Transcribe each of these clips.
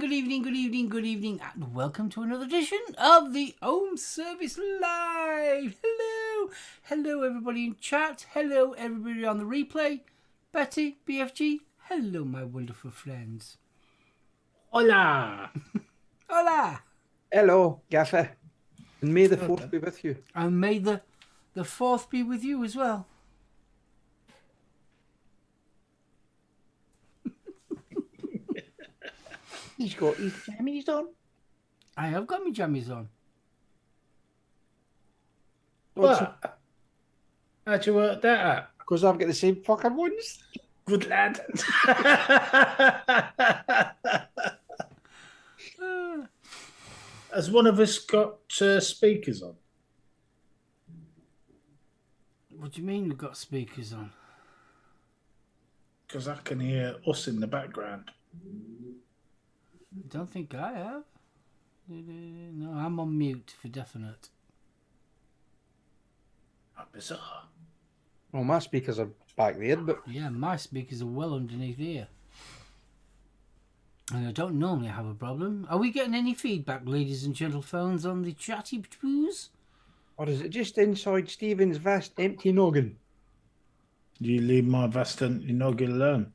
evening, and welcome to another edition of the Home Service Live. Hello, everybody in chat. Hello, everybody on the replay. Betty, BFG. Hello, my wonderful friends. Hola. Hola. Hello, Gaffer. And may the fourth be with you. And may the fourth be with you as well. He's got his jammies on. I have got my jammies on. What? How'd you work that out? Because I've got the same fucking ones. Good lad. Has one of us got speakers on? What do you mean we've got speakers on? Because I can hear us in the background. I don't think I have. No, I'm on mute for definite. How bizarre. Well, my speakers are back there, but... Yeah, my speakers are well underneath here. And I don't normally have a problem. Are we getting any feedback, ladies and gentlephones, on the chatty poos? Or is it just inside Stephen's vast empty noggin? You leave my vast empty noggin alone.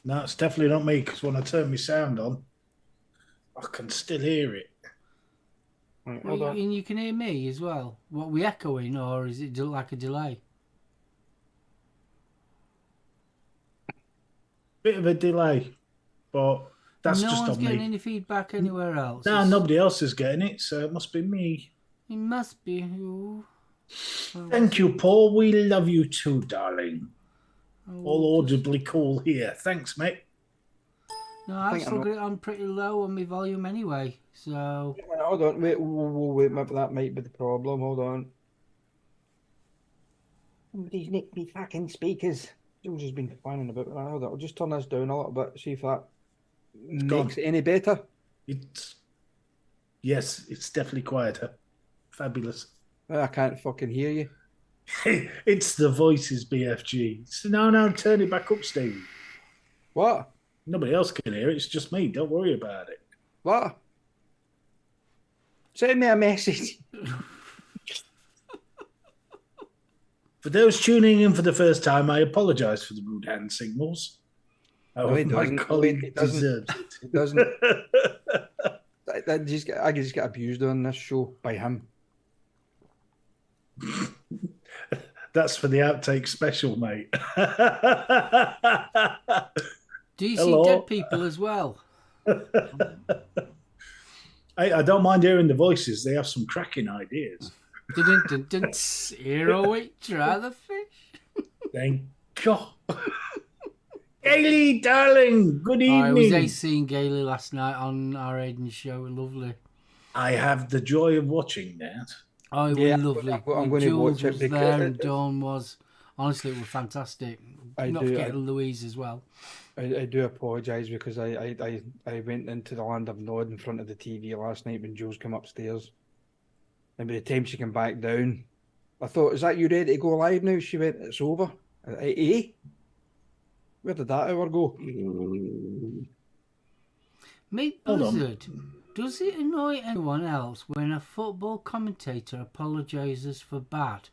No, it's definitely not me, because when I turn my sound on, I can still hear it. Right, Well, hold on. and you can hear me as well. What, we echoing, or is it like a delay? Bit of a delay, but that's no just one's on getting me. any feedback anywhere else. No, nobody else is getting it, so it must be me. It must be you. Thank you, Paul. We love you too, darling. Oh, All audibly cool here. Thanks, mate. No, I've think still I'm got it on pretty low on my volume anyway. So Hold on, wait, wait, maybe that might be the problem. Hold on. Somebody's nicked me fucking speakers. Jules has been whining about that. Hold on, I'll just turn this down a little bit, see if that makes it any better. Yes, it's definitely quieter. Fabulous. I can't fucking hear you. It's the voices, BFG. So no, turn it back up, Steve. What? Nobody else can hear it. It's just me. Don't worry about it. What? Send me a message. For those tuning in for the first time, I apologise for the rude hand signals. No, he my doesn't. colleague It doesn't. deserves it. It doesn't. I just get abused on this show by him. That's for the outtake special, mate. do you Hello. see dead people as well? I don't mind hearing the voices. They have some cracking ideas. Didn't zero it, try the fish. Thank you. Gailey, darling, good evening. I was seeing Gailey last night on our Aiden show. Lovely. I have the joy of watching that. Oh, it Yeah, was lovely. I'm going to Jules watch it was because there and Dawn was. Honestly, it was fantastic. Not forgetting Louise as well. I do apologise because I went into the land of Nod in front of the TV last night when Jules came upstairs. And by the time she came back down, I thought, is that you ready to go live now? She went, it's over. Eh? Where did that hour go? Mate Buzzard, does it annoy anyone else when a football commentator apologises for bad?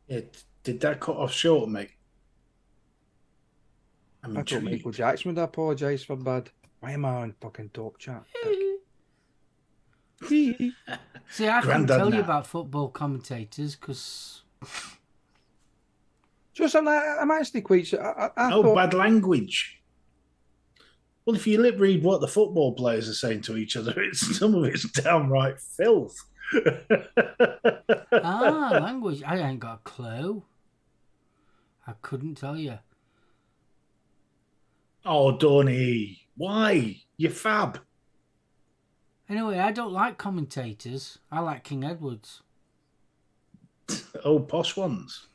Did that cut off short, mate? I thought Michael Jackson would apologise for bad. Why am I on fucking top chat? See, I couldn't tell you now. about football commentators because... So something I'm actually quite sure. I thought, bad language. Well, if you lip read what the football players are saying to each other, some of it's downright filth. language. I ain't got a clue. I couldn't tell you. Oh, Donny, why? You're fab. Anyway, I don't like commentators. I like King Edward's. Oh, posh ones.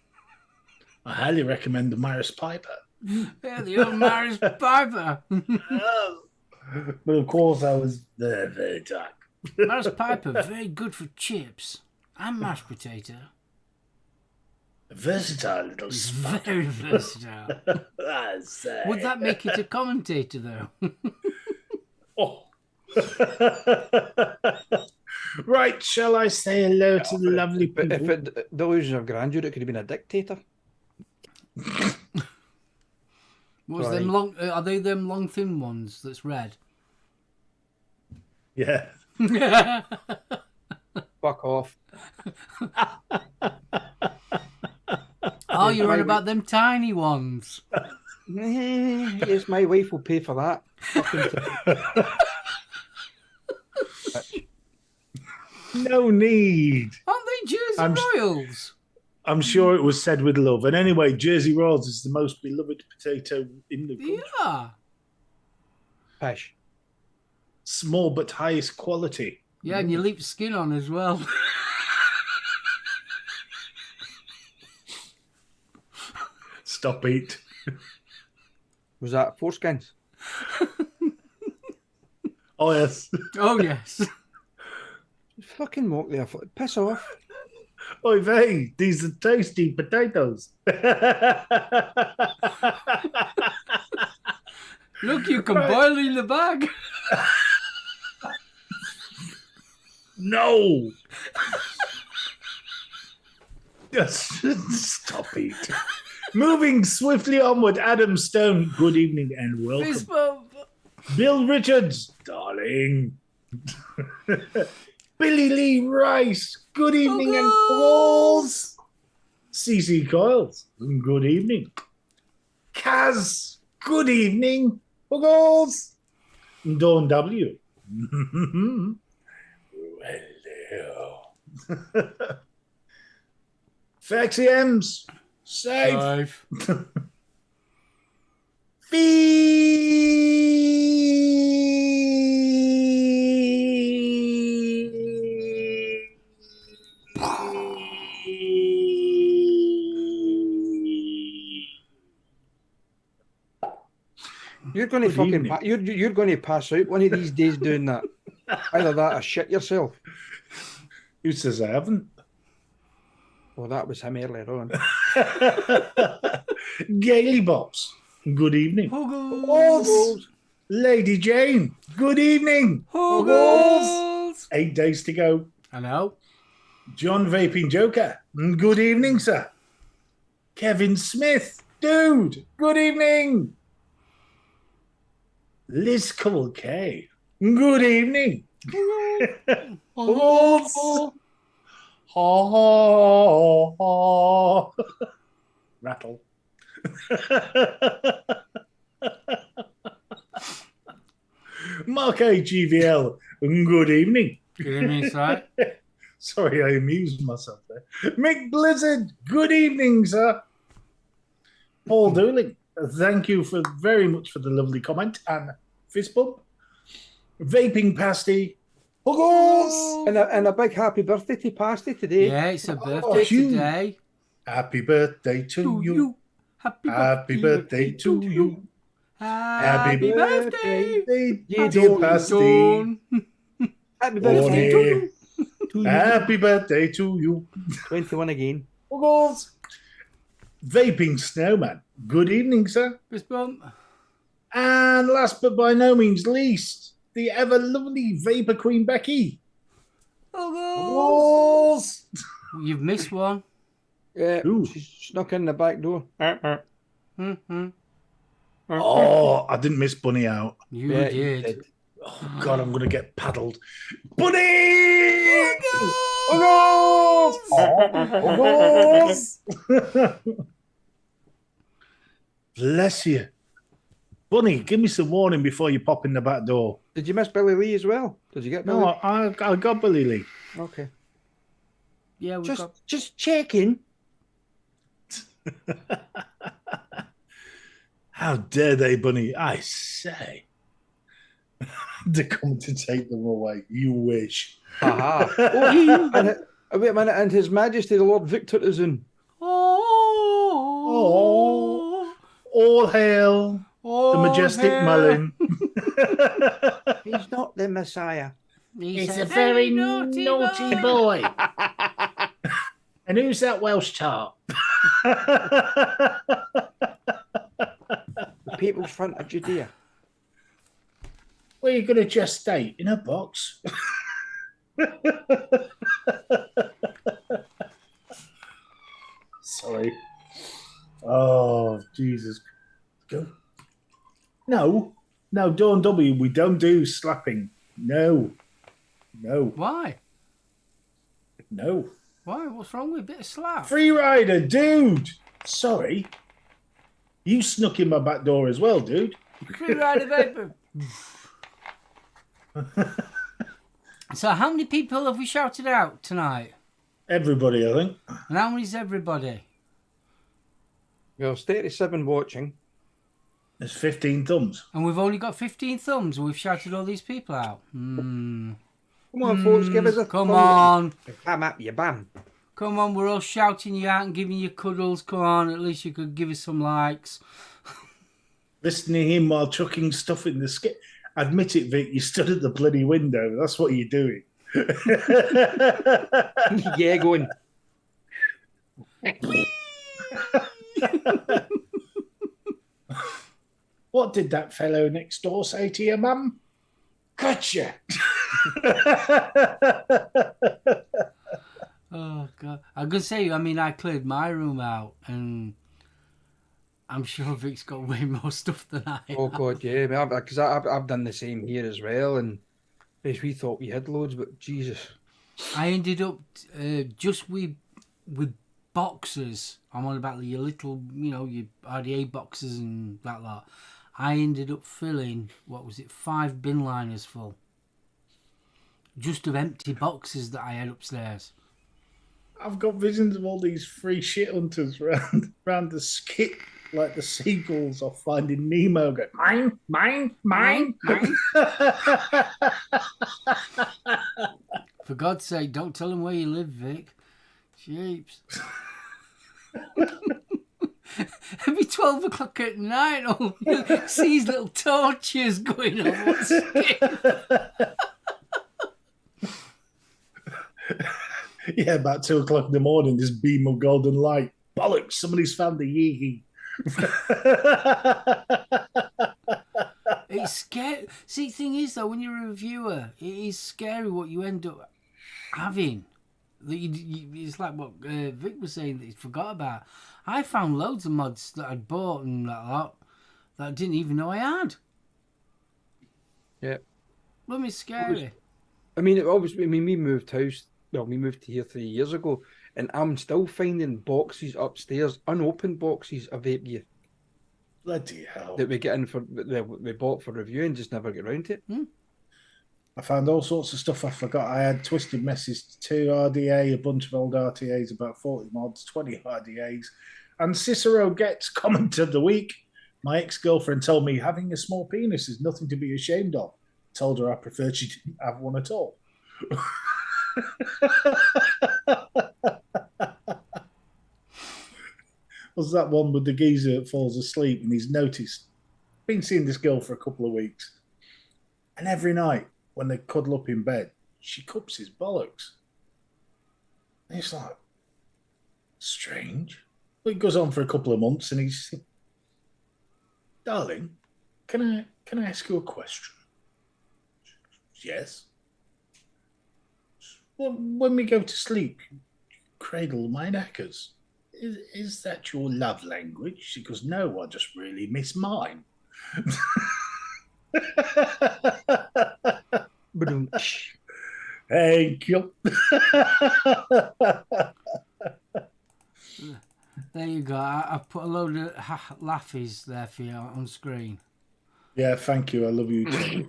I highly recommend the Maris Piper. Yeah, the old Maris Piper. But of course, I was very dark. Maris Piper, very good for chips and mashed potato. Versatile little He's spot. very versatile. I say. Would that make it a commentator, though? Oh. Right, shall I say hello to the lovely But people? if it delusion of grandeur, it could have been a dictator. What's Right. them long? Are they them long thin ones that's red? Yeah. Fuck off. Oh, you're on My- about them tiny ones. Yes, my wife will pay for that. Fucking No need. Aren't they Jersey I'm- Royals? I'm sure it was said with love. And anyway, Jersey Royals is the most beloved potato in the country. Yeah. Pish. Small but highest quality. Yeah, and you leave skin on as well. Stop it. Was that foreskins? Oh, yes. Oh, yes. Fucking mock there. Piss off. Oi, vey, these are tasty potatoes. Look, you can Right. boil in the bag. No. Just stop it. Moving swiftly onward, Adam Stone, good evening and welcome. Fist bump. Bill Richards, darling. Billy Lee Rice, good evening and balls. CC Coils, good evening. Kaz, good evening, balls. Dawn W. Hello. Faxi M's, safe. You're going to Good fucking evening. you're going to pass out one of these days doing that. Either that or shit yourself. Who says I haven't? Well, that was him earlier on. Gaily Bops, good evening. Huggles. Balls. Lady Jane, good evening. Huggles. 8 days to go. I know. John Vaping Joker, good evening, sir. Kevin Smith, dude, good evening. Liz Cole K, good evening. Balls. Ha, ha. Rattle. Mark HGVL, good evening. Good evening, sir. Sorry, I amused myself there. Mick Blizzard, good evening, sir. Paul Dooling, thank you very much for the lovely comment and fist bump. Vaping Pasty, huggles. And a big happy birthday to Pasty today. Yeah, it's a birthday Hugh. today. Happy birthday to you. Happy birthday to you. Happy birthday. Dear Dawn. Pasty. Dawn. Happy birthday to Bonnie. you. Happy birthday to you. 21 again. Huggles. Vaping Snowman, good evening, sir. Fist bump. And last but by no means least, the ever lovely Vapor Queen Becky. Huggles. Huggles. You've missed one. Yeah, Ooh. she snuck in the back door. Mm-hmm. Oh, I didn't miss Bunny out. You Yeah, you did. Oh, God, I'm going to get paddled. Bunny! Huggles. Huggles! Bless you. Bunny, give me some warning before you pop in the back door. Did you miss Billy Lee as well? Did you get Billy? No, I got Billy Lee. Okay. Yeah, we got. Just checking. How dare they, Bunny? I say. To come to take them away. You wish. Aha. Oh, wait a minute. And His Majesty the Lord Victor is in. Oh. All hail the majestic Mullen. He's not the Messiah. He's a very naughty boy. And who's that Welsh tart? The People's Front of Judea. Where are you going to gestate? In a box? Sorry. Oh, Jesus. Go. No. No, Dawn W, we don't do slapping. No. No. Why? No. Why? What's wrong with a bit of slap? Free rider, dude. Sorry. You snuck in my back door as well, dude. Free rider vapor. So how many people have we shouted out tonight? Everybody, I think. And how many's everybody? There's 37 watching. There's 15 thumbs. And we've only got 15 thumbs and we've shouted all these people out. Come on, folks, give us a Come thumb. on. Bam at you, bam. Come on, we're all shouting you out and giving you cuddles. Come on, at least you could give us some likes. Listening to him while chucking stuff in the skip. Admit it, Vic, you stood at the bloody window. That's what you're doing. Yeah, going. What did that fellow next door say to you, Mum? Gotcha. Oh, God. I'm going to say, I mean, I cleared my room out and I'm sure Vic's got way more stuff than I have. Oh, God, yeah. Because I've done the same here as well. And we thought we had loads, but Jesus. I ended up just with boxes. I'm on about your little, your RDA boxes and that lot. I ended up filling, 5 bin liners full. Just of empty boxes that I had upstairs. I've got visions of all these free shit hunters round the skip, like the seagulls off Finding Nemo, going, mine, mine, mine. For God's sake, don't tell them where you live, Vic. Jeeps. Every 12 o'clock at night, you see these little torches going on the skip. Yeah, about 2 o'clock in the morning, this beam of golden light. Bollocks, somebody's found the Yee. It's scary. See, the thing is, though, when you're a reviewer, it is scary what you end up having. It's like what Vic was saying that he forgot about. I found loads of mods that I'd bought and that lot that I didn't even know I had. Yeah. Blooming scary. I mean, obviously, we moved house. Well, we moved here 3 years ago, and I'm still finding boxes upstairs, unopened boxes of vape gear. Bloody hell. That we get in we bought for review and just never get around to it. I found all sorts of stuff I forgot. I had Twisted Messes 2 RDA, a bunch of old RTAs, about 40 mods, 20 RDAs, and Cicero gets comment of the week. My ex-girlfriend told me having a small penis is nothing to be ashamed of. Told her I preferred she didn't have one at all. Was that one with the geezer that falls asleep and he's noticed? Been seeing this girl for a couple of weeks, and every night when they cuddle up in bed, she cups his bollocks. And it's like, strange. Well, it goes on for a couple of months, and he's, darling, can I ask you a question? Yes. When we go to sleep, you cradle my knackers. Is that your love language? She goes, no, I just really miss mine. Thank you. There you go. I've put a load of laughies there for you on screen. Yeah, thank you. I love you too.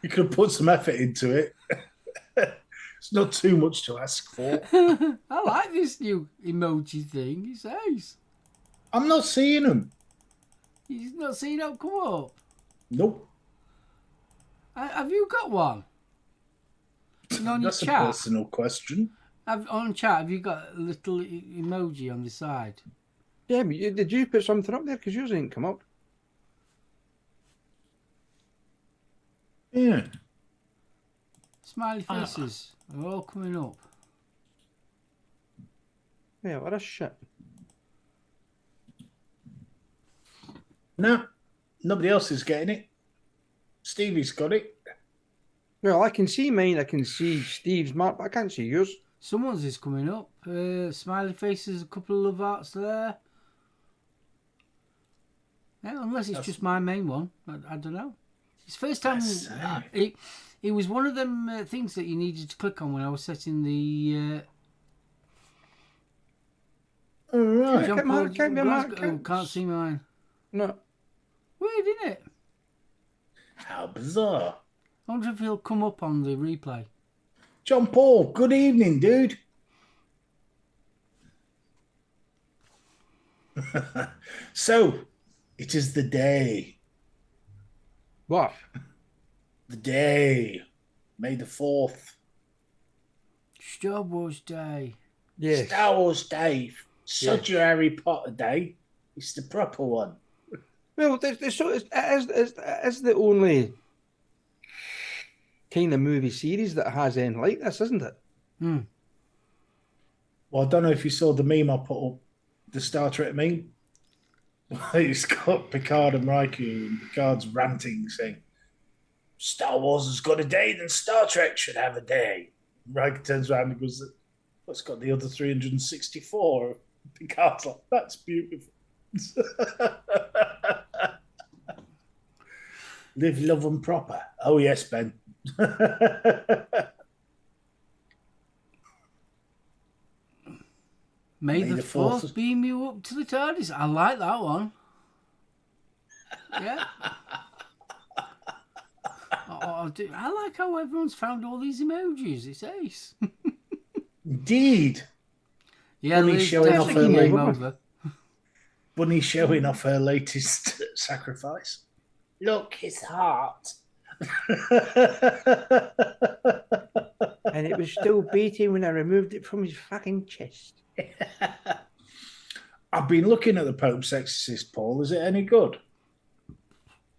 You could have put some effort into it. It's not too much to ask for. I like this new emoji thing. It's nice. I'm not seeing them. You've not seen it come up? Nope. Have you got one? On That's your a chat? personal question. On chat, have you got a little emoji on the side? Yeah, but did you put something up there? Because yours ain't come up. Yeah. Smiley faces. They're all coming up. Yeah, what a shit. No, nobody else is getting it. Stevie's got it. Well, I can see mine. I can see Steve's mark, but I can't see yours. Someone's is coming up. Smiley faces, a couple of love hearts there. Yeah, unless it's just my main one. I don't know. It's the first time. It was one of them things that you needed to click on when I was setting the. All right. Can't see mine. No. Weird, isn't it? How bizarre. I wonder if he'll come up on the replay. John Paul, good evening, dude. So, it is the day. What? The day. May the 4th. Star Wars Day. Yes. Star Wars Day. Such a Harry Potter day. It's the proper one. Well, it is the only kind of movie series that has anything like this, isn't it? Well, I don't know if you saw the meme I put up, the Star Trek meme. It's got Picard and Riker, and Picard's ranting, saying, Star Wars has got a day, then Star Trek should have a day. Riker turns around and goes, what's got the other 364? Picard's like, that's beautiful. Live, love, and proper. Oh, yes, Ben. May the 4th beam you up to the TARDIS. I like that one. Yeah. I like how everyone's found all these emojis. It's ace. Indeed. Yeah, Bunny's showing off her Bunny's showing off her latest sacrifice. Look, his heart. And it was still beating when I removed it from his fucking chest. I've been looking at the Pope's Exorcist, Paul. Is it any good?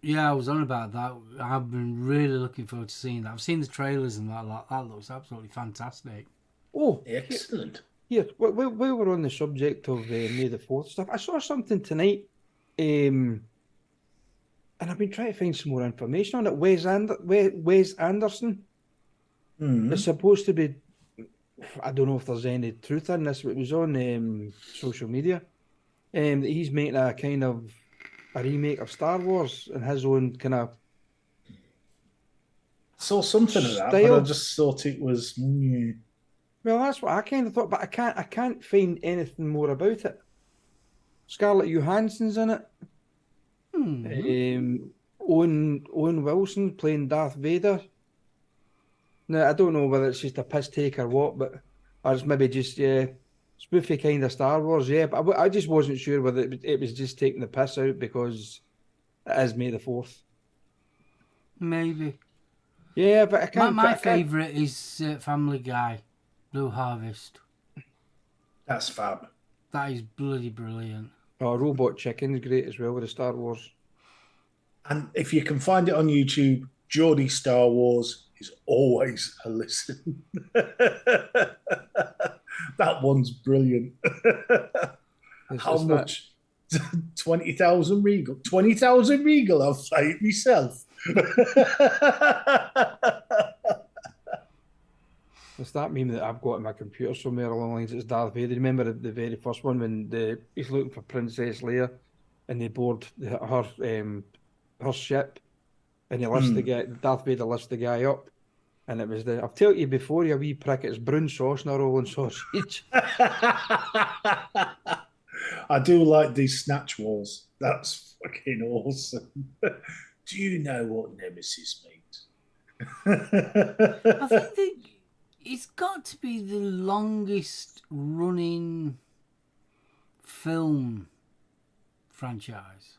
Yeah, I was on about that. I've been really looking forward to seeing that. I've seen the trailers and that looks absolutely fantastic. Oh, excellent. Here, we were on the subject of May the 4th stuff. I saw something tonight, and I've been trying to find some more information on it. Wes Anderson is supposed to be, I don't know if there's any truth in this, but it was on social media. He's making a kind of a remake of Star Wars in his own kind of. I saw something of that, but I just thought it was. Well, that's what I kind of thought, but I can't find anything more about it. Scarlett Johansson's in it. Owen Wilson playing Darth Vader. Now, I don't know whether it's just a piss take or what, but or it's maybe just spoofy kind of Star Wars. Yeah, but I just wasn't sure whether it was just taking the piss out because it is May the 4th. Maybe. Yeah, but I can't. My favourite is Family Guy, Blue Harvest. That's fab. That is bloody brilliant. Oh, Robot Chicken's great as well with the Star Wars. And if you can find it on YouTube, Geordie Star Wars is always a listen. That one's brilliant. How much? 20,000 Regal. 20,000 Regal, I'll say it myself. It's that meme that I've got in my computer somewhere along the lines. It's Darth Vader. Remember the very first one when he's looking for Princess Leia and they board her ship and he lifts the guy. Darth Vader lifts the guy up, and it was I've told you before, you wee prick. It's brown sauce, not rolling sausage. I do like these snatch wars. That's fucking awesome. Do you know what Nemesis means? I think it's got to be the longest running film franchise.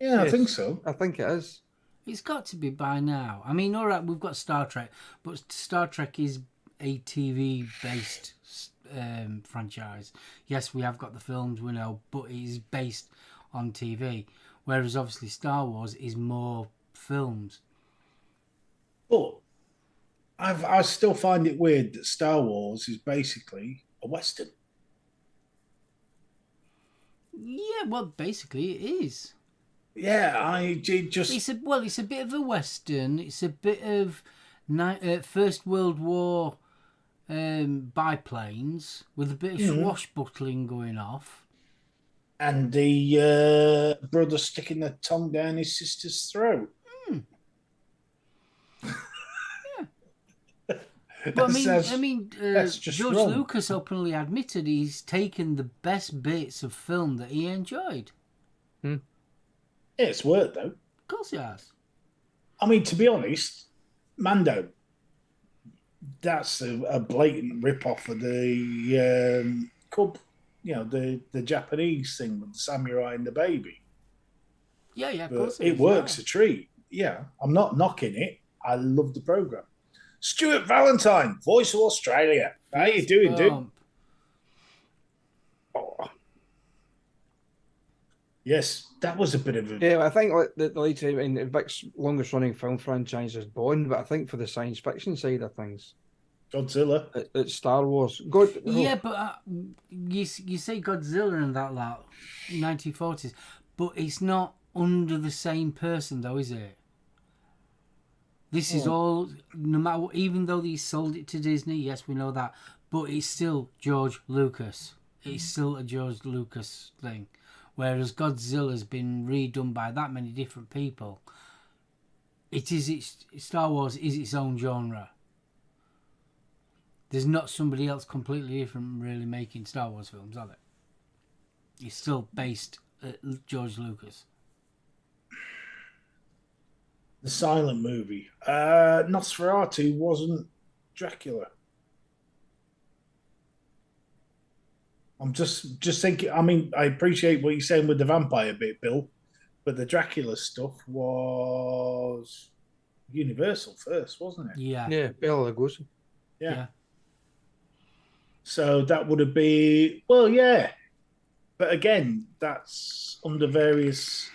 Yeah, yes, I think so. I think it is. It's got to be by now. I mean, all right, we've got Star Trek, but Star Trek is a TV-based franchise. Yes, we have got the films, we know, but it is based on TV. Whereas, obviously, Star Wars is more films. But I still find it weird that Star Wars is basically a Western. Yeah, well, basically it is. Yeah, just... It's a bit of a Western. It's a bit of First World War biplanes with a bit of swashbuckling going off. And the brother sticking the tongue down his sister's throat. But that's just George wrong. Lucas openly admitted he's taken the best bits of film that he enjoyed. Yeah, it's worked, though. Of course he has. I mean, to be honest, Mando, that's a blatant rip-off of the Cub, the Japanese thing with the samurai and the baby. Yeah, of But course it works a treat. Yeah, I'm not knocking it. I love the program. Stuart Valentine, Voice of Australia. How you doing, dude? Oh. Yes, that was a bit of a... Yeah, I think like the Vic's longest running film franchise is Bond, but I think for the science fiction side of things, Godzilla. It's Star Wars. Yeah, but you say Godzilla and that 1940s, but it's not under the same person though, is it? This is all, no matter what, even though they sold it to Disney, yes, we know that, but it's still George Lucas. It's still a George Lucas thing. Whereas Godzilla's been redone by that many different people. Star Wars is its own genre. There's not somebody else completely different really making Star Wars films, are there? It's still based at George Lucas. The silent movie. Nosferatu wasn't Dracula. I'm just thinking. I mean, I appreciate what you're saying with the vampire bit, Bill, but the Dracula stuff was Universal first, wasn't it? Yeah. Yeah, Bela Lugosi. Yeah. So that would have been, well, yeah. But again, that's under various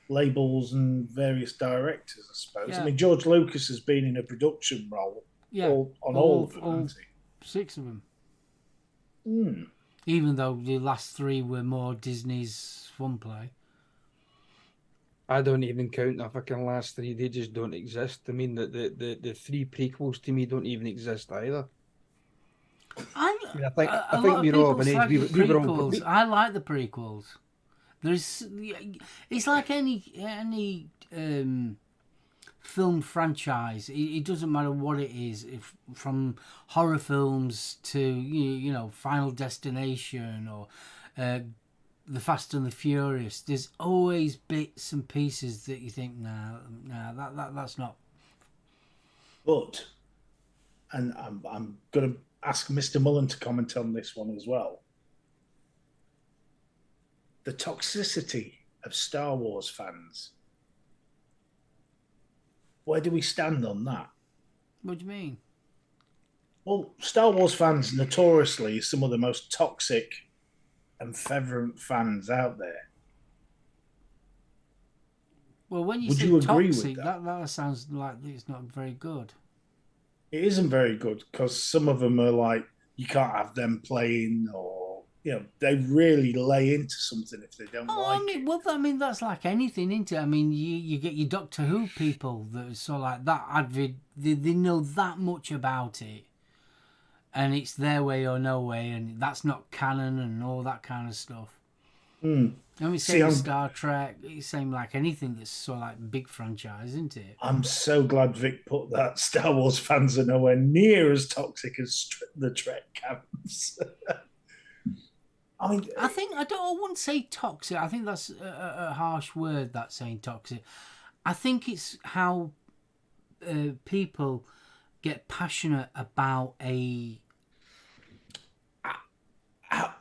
labels and various directors, I suppose. Yeah. I mean, George Lucas has been in a production role on all of them, hasn't he? 6 of them. Mm. Even though the last 3 were more Disney's fun play. I don't even count the fucking last 3. They just don't exist. I mean, the 3 prequels to me don't even exist either. I think we're all of an age. We were all... I like the prequels. It's like any film franchise. It doesn't matter what it is, from horror films to Final Destination or The Fast and the Furious. There's always bits and pieces that you think, that's not. But, and I'm going to ask Mr. Mullen to comment on this one as well. The toxicity of Star Wars fans. Where do we stand on that? What do you mean? Well, Star Wars fans notoriously are some of the most toxic and fervent fans out there. Well, when you Would say you agree toxic, with that? that sounds like it's not very good. It isn't very good because some of them are like, you can't have them playing, or they really lay into something if they don't like it. That's like anything, isn't it? I mean, you get your Doctor Who people that are sort of like that. They know that much about it, and it's their way or no way, and that's not canon and all that kind of stuff. Mm. I mean, same with Star Trek. It's same like anything that's sort of like big franchise, isn't it? I'm so glad Vic put that. Star Wars fans are nowhere near as toxic as the Trek camps. I mean, I wouldn't say toxic. I think that's a harsh word, that saying toxic. I think it's how people get passionate about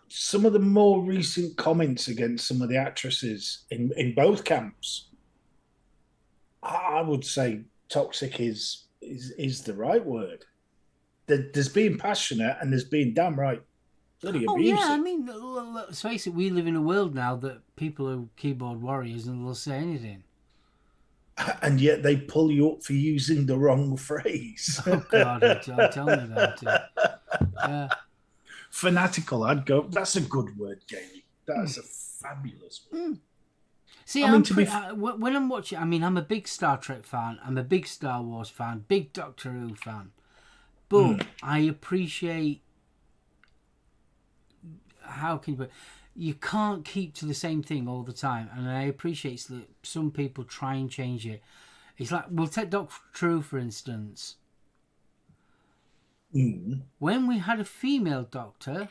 some of the more recent comments against some of the actresses in both camps. I would say toxic is the right word. There's being passionate and there's being damn right bloody abusive. Yeah, I mean, let's face it, we live in a world now that people are keyboard warriors and they'll say anything. And yet they pull you up for using the wrong phrase. Oh, God, tell me about it. Yeah. fanatical, I'd go, that's a good word, Jamie. That's a fabulous word. See, I mean, to be when I'm watching, I mean, I'm a big Star Trek fan. I'm a big Star Wars fan. Big Doctor Who fan. But I appreciate how can you put. You can't keep to the same thing all the time, and I appreciate that some people try and change it. It's like, we'll take Doctor Who for instance. When we had a female doctor,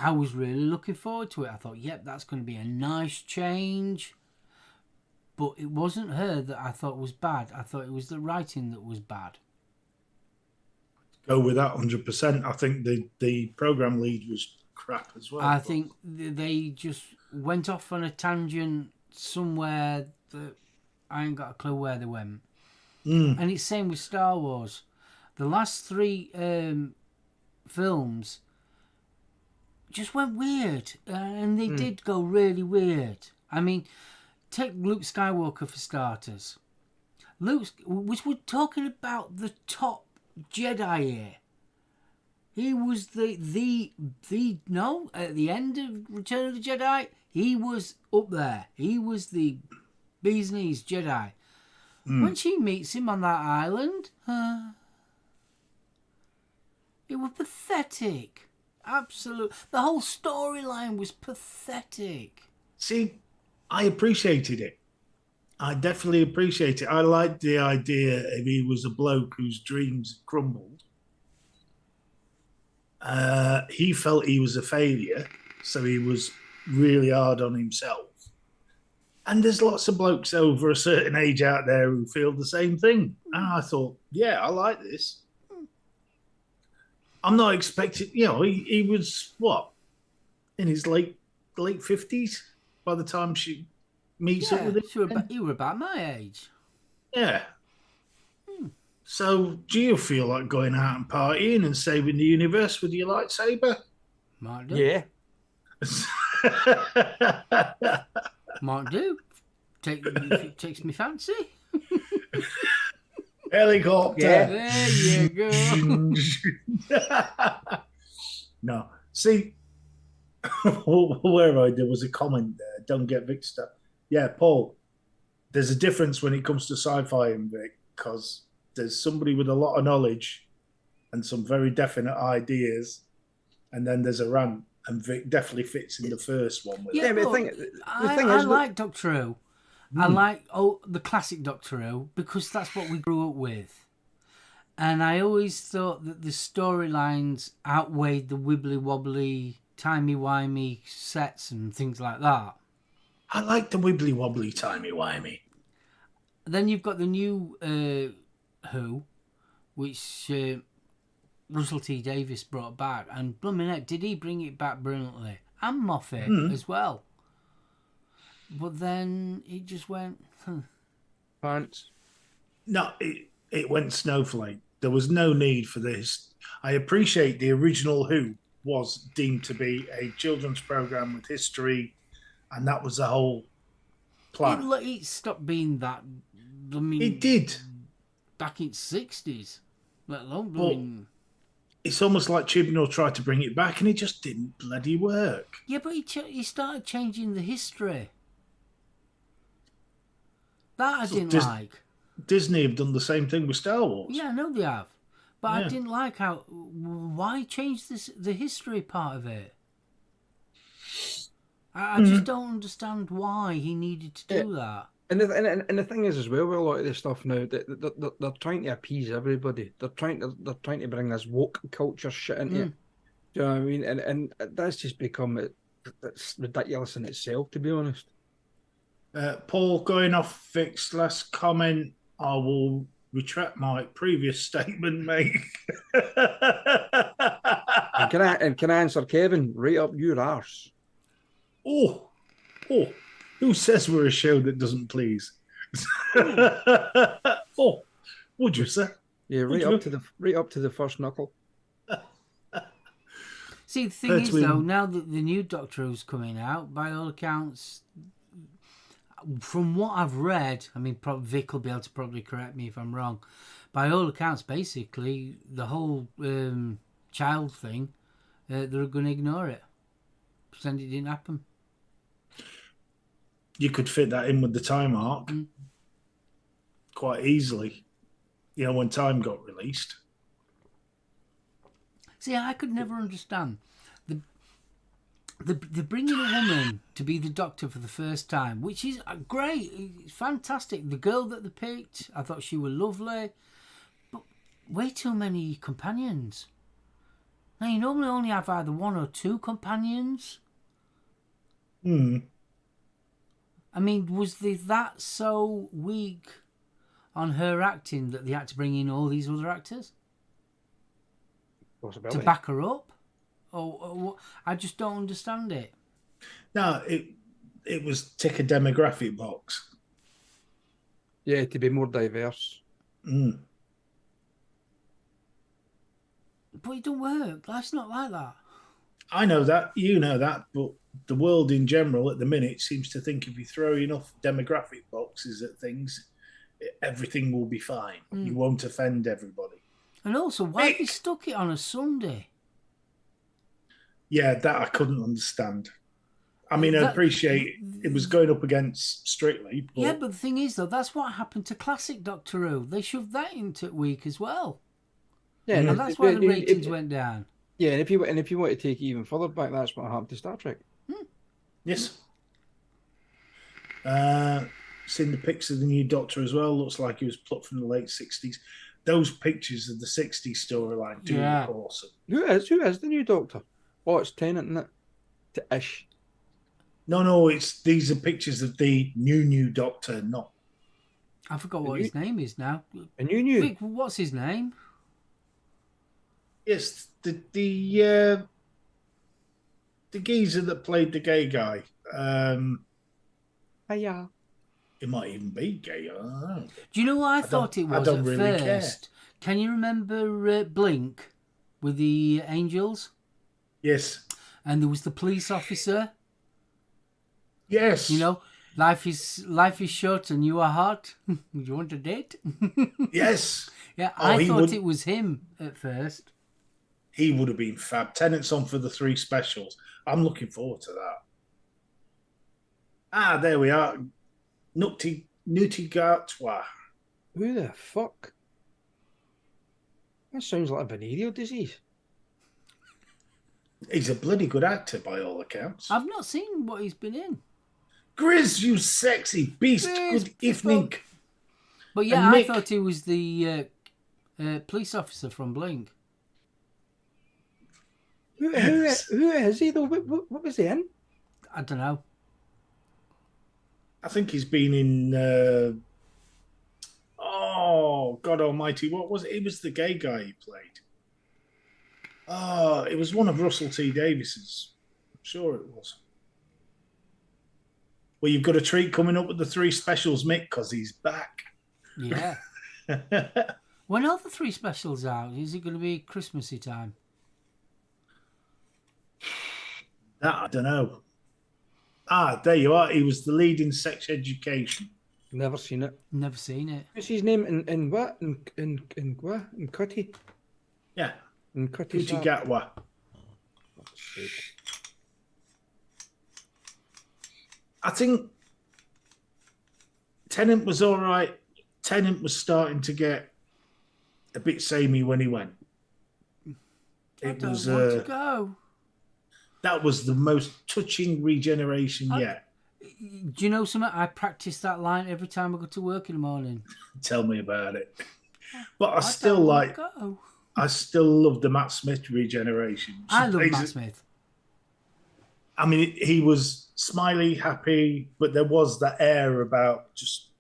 I was really looking forward to it. I thought, yep, that's going to be a nice change. But it wasn't her that I thought was bad. I thought it was the writing that was bad. Go with that 100%. I think the program lead was crap as well. I think they just went off on a tangent somewhere that I ain't got a clue where they went. And it's same with Star Wars. The last 3 films just went weird, and they did go really weird. I mean, take Luke Skywalker for starters. Luke, which we're talking about the top Jedi here. He was the no, at the end of Return of the Jedi, he was up there. He was the bee's knees Jedi. When she meets him on that island, it was pathetic. Absolute. The whole storyline was pathetic. See, I appreciated it. I definitely appreciate it. I liked the idea if he was a bloke whose dreams crumbled. He felt he was a failure, so he was really hard on himself. And there's lots of blokes over a certain age out there who feel the same thing. And I thought, yeah, I like this. I'm not expecting, he was, what, in his late 50s by the time she meets up with him? You were about my age. Yeah. So, do you feel like going out and partying and saving the universe with your lightsaber? Might do. Yeah. Might do. If it takes me fancy. Helicopter. Yeah. There you go. No. See, where there was a comment there. Don't get Vic stuff. Yeah, Paul, there's a difference when it comes to sci-fi and Vic, because there's somebody with a lot of knowledge and some very definite ideas, and then there's a rant, and Vic definitely fits in the first one. With Yeah, but I like Doctor Who. I like the classic Doctor Who because that's what we grew up with. And I always thought that the storylines outweighed the wibbly-wobbly, timey-wimey sets and things like that. I like the wibbly-wobbly, timey-wimey. Then you've got the new Who, which Russell T Davies brought back. And blooming heck, did he bring it back brilliantly? And Moffat as well. But then it just went... Pants. No, it went snowflake. There was no need for this. I appreciate the original Who was deemed to be a children's program with history, and that was the whole plan. It stopped being that. I mean, It did. Back in the 60s, let alone. It's almost like Chibnall tried to bring it back, and it just didn't bloody work. Yeah, but he started changing the history. That I didn't like. Disney have done the same thing with Star Wars. Yeah, I know they have. But I didn't like why change the history part of it? I just don't understand why he needed to do that. And the thing is as well with a lot of this stuff now, they're trying to appease everybody. They're trying to bring this woke culture shit into it. Do you know what I mean? And that's just become it's ridiculous in itself, to be honest. Paul, going off Vic's last comment, I will retract my previous statement, mate. and can I answer Kevin? Right up your arse. Oh, who says we're a show that doesn't please? Oh, would you, sir? Yeah, right up to the first knuckle. See, the thing is, though, now that the new Doctor Who's coming out, by all accounts, from what I've read, I mean, Vic will be able to probably correct me if I'm wrong. By all accounts, basically, the whole child thing they're going to ignore it. Pretend it didn't happen. You could fit that in with the Time arc quite easily. You know, when Time got released. See, I could never understand the bringing a woman to be the Doctor for the first time, which is great, it's fantastic. The girl that they picked, I thought she was lovely, but way too many companions. Now, you normally only have either one or two companions. Hmm. I mean, was that so weak on her acting that they had to bring in all these other actors to back her up? Or I just don't understand it. No, it was tick a demographic box. Yeah, to be more diverse. Mm. But it don't work. Life's not like that. I know that, you know that, but the world in general at the minute seems to think if you throw enough demographic boxes at things, everything will be fine. You won't offend everybody. And also, why have they stuck it on a Sunday? Yeah, that I couldn't understand. I mean, I appreciate it was going up against Strictly. But... Yeah, but the thing is, though, that's what happened to classic Doctor Who. They shoved that into week as well. Yeah, and that's why the ratings went down. Yeah, and if you want to take it even further back, that's what happened to Star Trek. Yes. Seen the pics of the new Doctor as well. Looks like he was plucked from the late 60s. Those pictures of the 60s storyline do look awesome. Who is the new Doctor? Oh, it's Tennant, isn't it? Ish. No, these are pictures of the new Doctor, not. I forgot what his name is now. A new. Vic, what's his name? Yes, the geezer that played the gay guy. Hiya. It might even be gay. I don't know. Do you know what I thought it was I don't at really first? Can you remember Blink with the angels? Yes. And there was the police officer. Yes. You know, life is short and you are hot. You want a date? Yes. Yeah, I thought it was him at first. He would have been fab. Tennant's on for the 3 specials. I'm looking forward to that. There we are. Nutty Gartois. Who the fuck? That sounds like a venereal disease. He's a bloody good actor by all accounts. I've not seen what he's been in. Grizz, you sexy beast. Grizz, good evening. But yeah, I thought he was the police officer from Blink. Who is he though? What was he in? I don't know. I think he's been in. Oh God Almighty! What was it? He was the gay guy he played. It was one of Russell T Davis's. I'm sure it was. Well, you've got a treat coming up with the 3 specials, Mick, because he's back. Yeah. When are the 3 specials out? Is it going to be Christmassy time? That I don't know. There you are. He was the lead in Sex Education. Never seen it. Never seen it. What's his name? In what? In what? In Cutty? Yeah. In Cutty. Cootie Gatwa. I think Tennant was all right. Tennant was starting to get a bit samey when he went. I don't want to go. That was the most touching regeneration yet. Do you know something? I practice that line every time I go to work in the morning. Tell me about it. But I still love the Matt Smith regeneration. I love Matt Smith. I mean, he was smiley, happy, but there was that air about just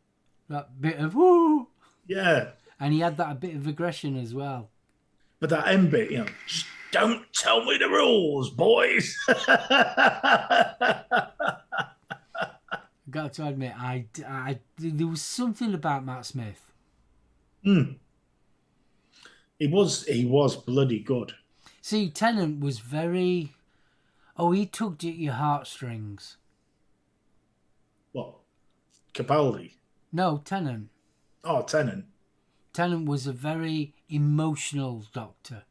that bit of woo. Yeah, and he had that a bit of aggression as well. But that end bit, you know, just don't tell me the rules, boys. Got to admit, there was something about Matt Smith. He was bloody good. See, Tennant was very. Oh, he tugged at your heartstrings. What? Capaldi? No, Tennant. Oh, Tennant. Tennant was a very emotional Doctor.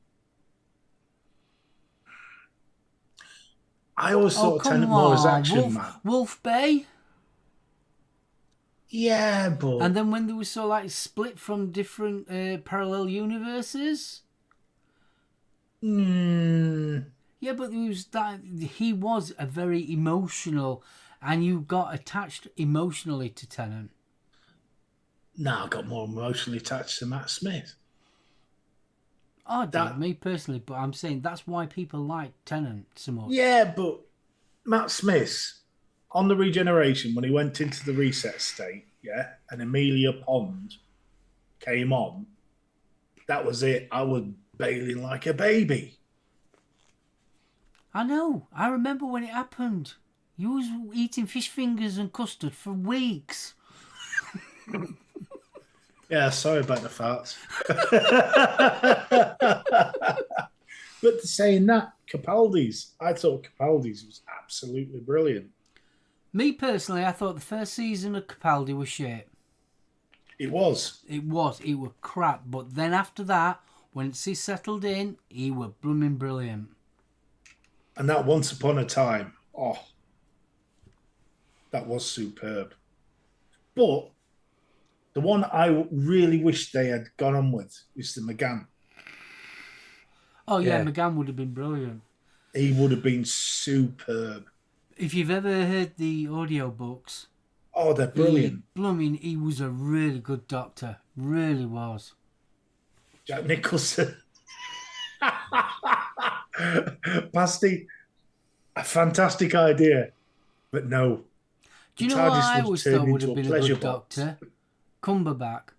I always Oh, thought come Tennant more as on. action man. Wolf Bay. Yeah, but And then when they were so like split from different parallel universes. Yeah, but it was that he was a very emotional, and you got attached emotionally to Tennant. no, I got more emotionally attached to Matt Smith. I did, me personally, but I'm saying that's why people like Tennant so much. Yeah, but Matt Smith on the regeneration when he went into the reset state, yeah, and Amelia Pond came on. That was it. I was bailing like a baby. I know. I remember when it happened. You was eating fish fingers and custard for weeks. Yeah, sorry about the farts. But saying that, Capaldi's, I thought Capaldi's was absolutely brilliant. Me personally, I thought the first season of Capaldi was shit. It was. It was crap. But then after that, when he settled in, he were blooming brilliant. And that Once Upon a Time, that was superb. But the one I really wish they had gone on with is the McGann. Oh yeah, McGann would have been brilliant. He would have been superb. If you've ever heard the audiobooks, Oh, they're brilliant. He was a really good doctor. Really was. Jack Nicholson. Pasty, a fantastic idea, but no. Do you know what I always thought would have been a good doctor? Cumberbatch.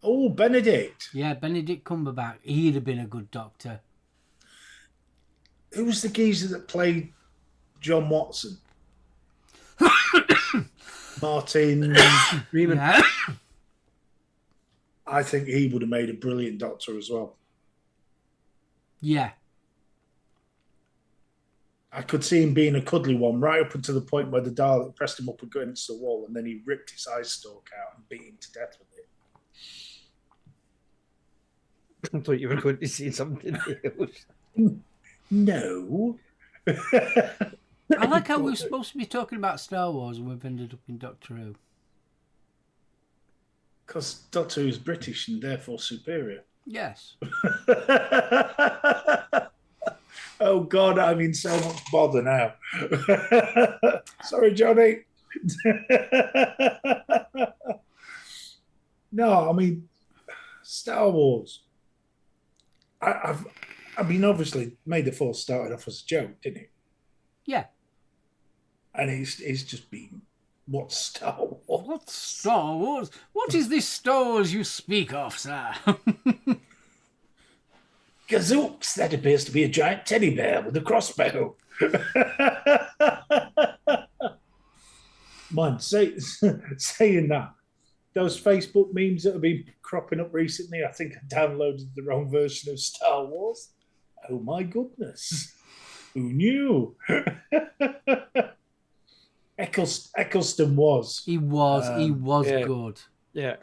Oh, Benedict. Yeah, Benedict Cumberbatch. He'd have been a good doctor. Who was the geezer that played John Watson? Martin Freeman. Yeah. I think he would have made a brilliant doctor as well. Yeah. I could see him being a cuddly one right up until the point where the Dalek pressed him up against the wall and then he ripped his eye stalk out and beat him to death with it. I thought you were going to say something else. No. I like how we were supposed to be talking about Star Wars and we've ended up in Doctor Who. Because Doctor Who is British and therefore superior. Yes. Oh, God, I'm in so much bother now. Sorry, Johnny. No, I mean, Star Wars. I mean, obviously, May the 4th started off as a joke, didn't it? Yeah. And it's just been, what's Star Wars? What's Star Wars? What is this Star Wars you speak of, sir? Gazooks, that appears to be a giant teddy bear with a crossbow. Man, saying that, those Facebook memes that have been cropping up recently, I think I downloaded the wrong version of Star Wars. Oh my goodness. Who knew? Eccleston was. He was yeah. good. Yeah.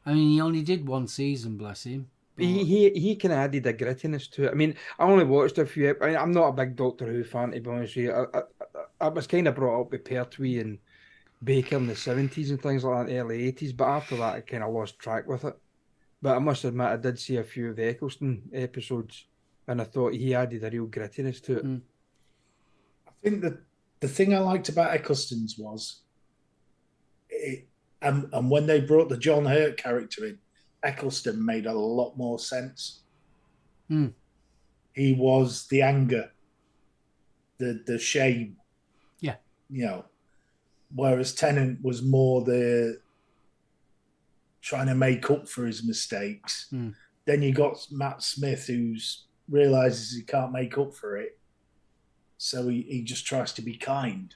I mean, he only did one season, bless him. He kind of added a grittiness to it. I mean, I only watched a few. I mean, I'm not a big Doctor Who fan, to be honest with you. I was kind of brought up with Pertwee and Baker in the 70s and things like that, the early 80s. But after that, I kind of lost track with it. But I must admit, I did see a few of the Eccleston episodes, and I thought he added a real grittiness to it. I think that the thing I liked about Eccleston's was, and when they brought the John Hurt character in, Eccleston made a lot more sense. He was the anger, the shame. Yeah. You know, whereas Tennant was more the trying to make up for his mistakes. Then you got Matt Smith, who's realizes he can't make up for it. So he just tries to be kind.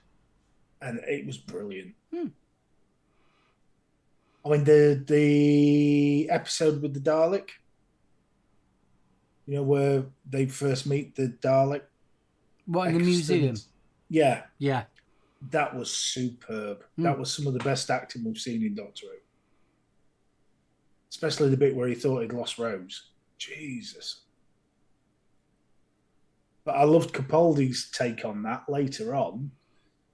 And it was brilliant. I mean, the episode with the Dalek, you know, where they first meet the Dalek. What, in the museum? Yeah. Yeah. That was superb. That was some of the best acting we've seen in Doctor Who. Especially the bit where he thought he'd lost Rose. Jesus. But I loved Capaldi's take on that later on,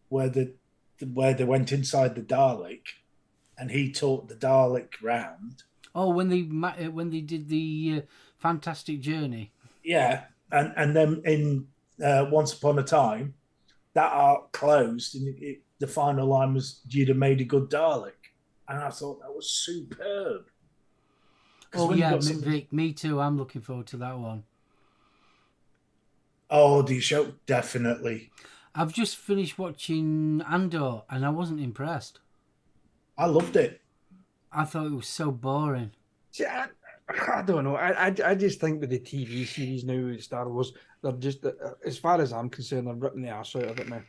where they went inside the Dalek, and he taught the Dalek round. Oh, when they did the Fantastic Journey. Yeah, and then in Once Upon a Time, that arc closed, and the final line was, "You'd have made a good Dalek," and I thought that was superb. Oh yeah, Vic, me too. I'm looking forward to that one. Oh, the show, definitely. I've just finished watching Andor, and I wasn't impressed. I loved it. I thought it was so boring. See, I don't know. I just think with the TV series now with Star Wars, they're just, as far as I'm concerned, they're ripping the arse out of it now.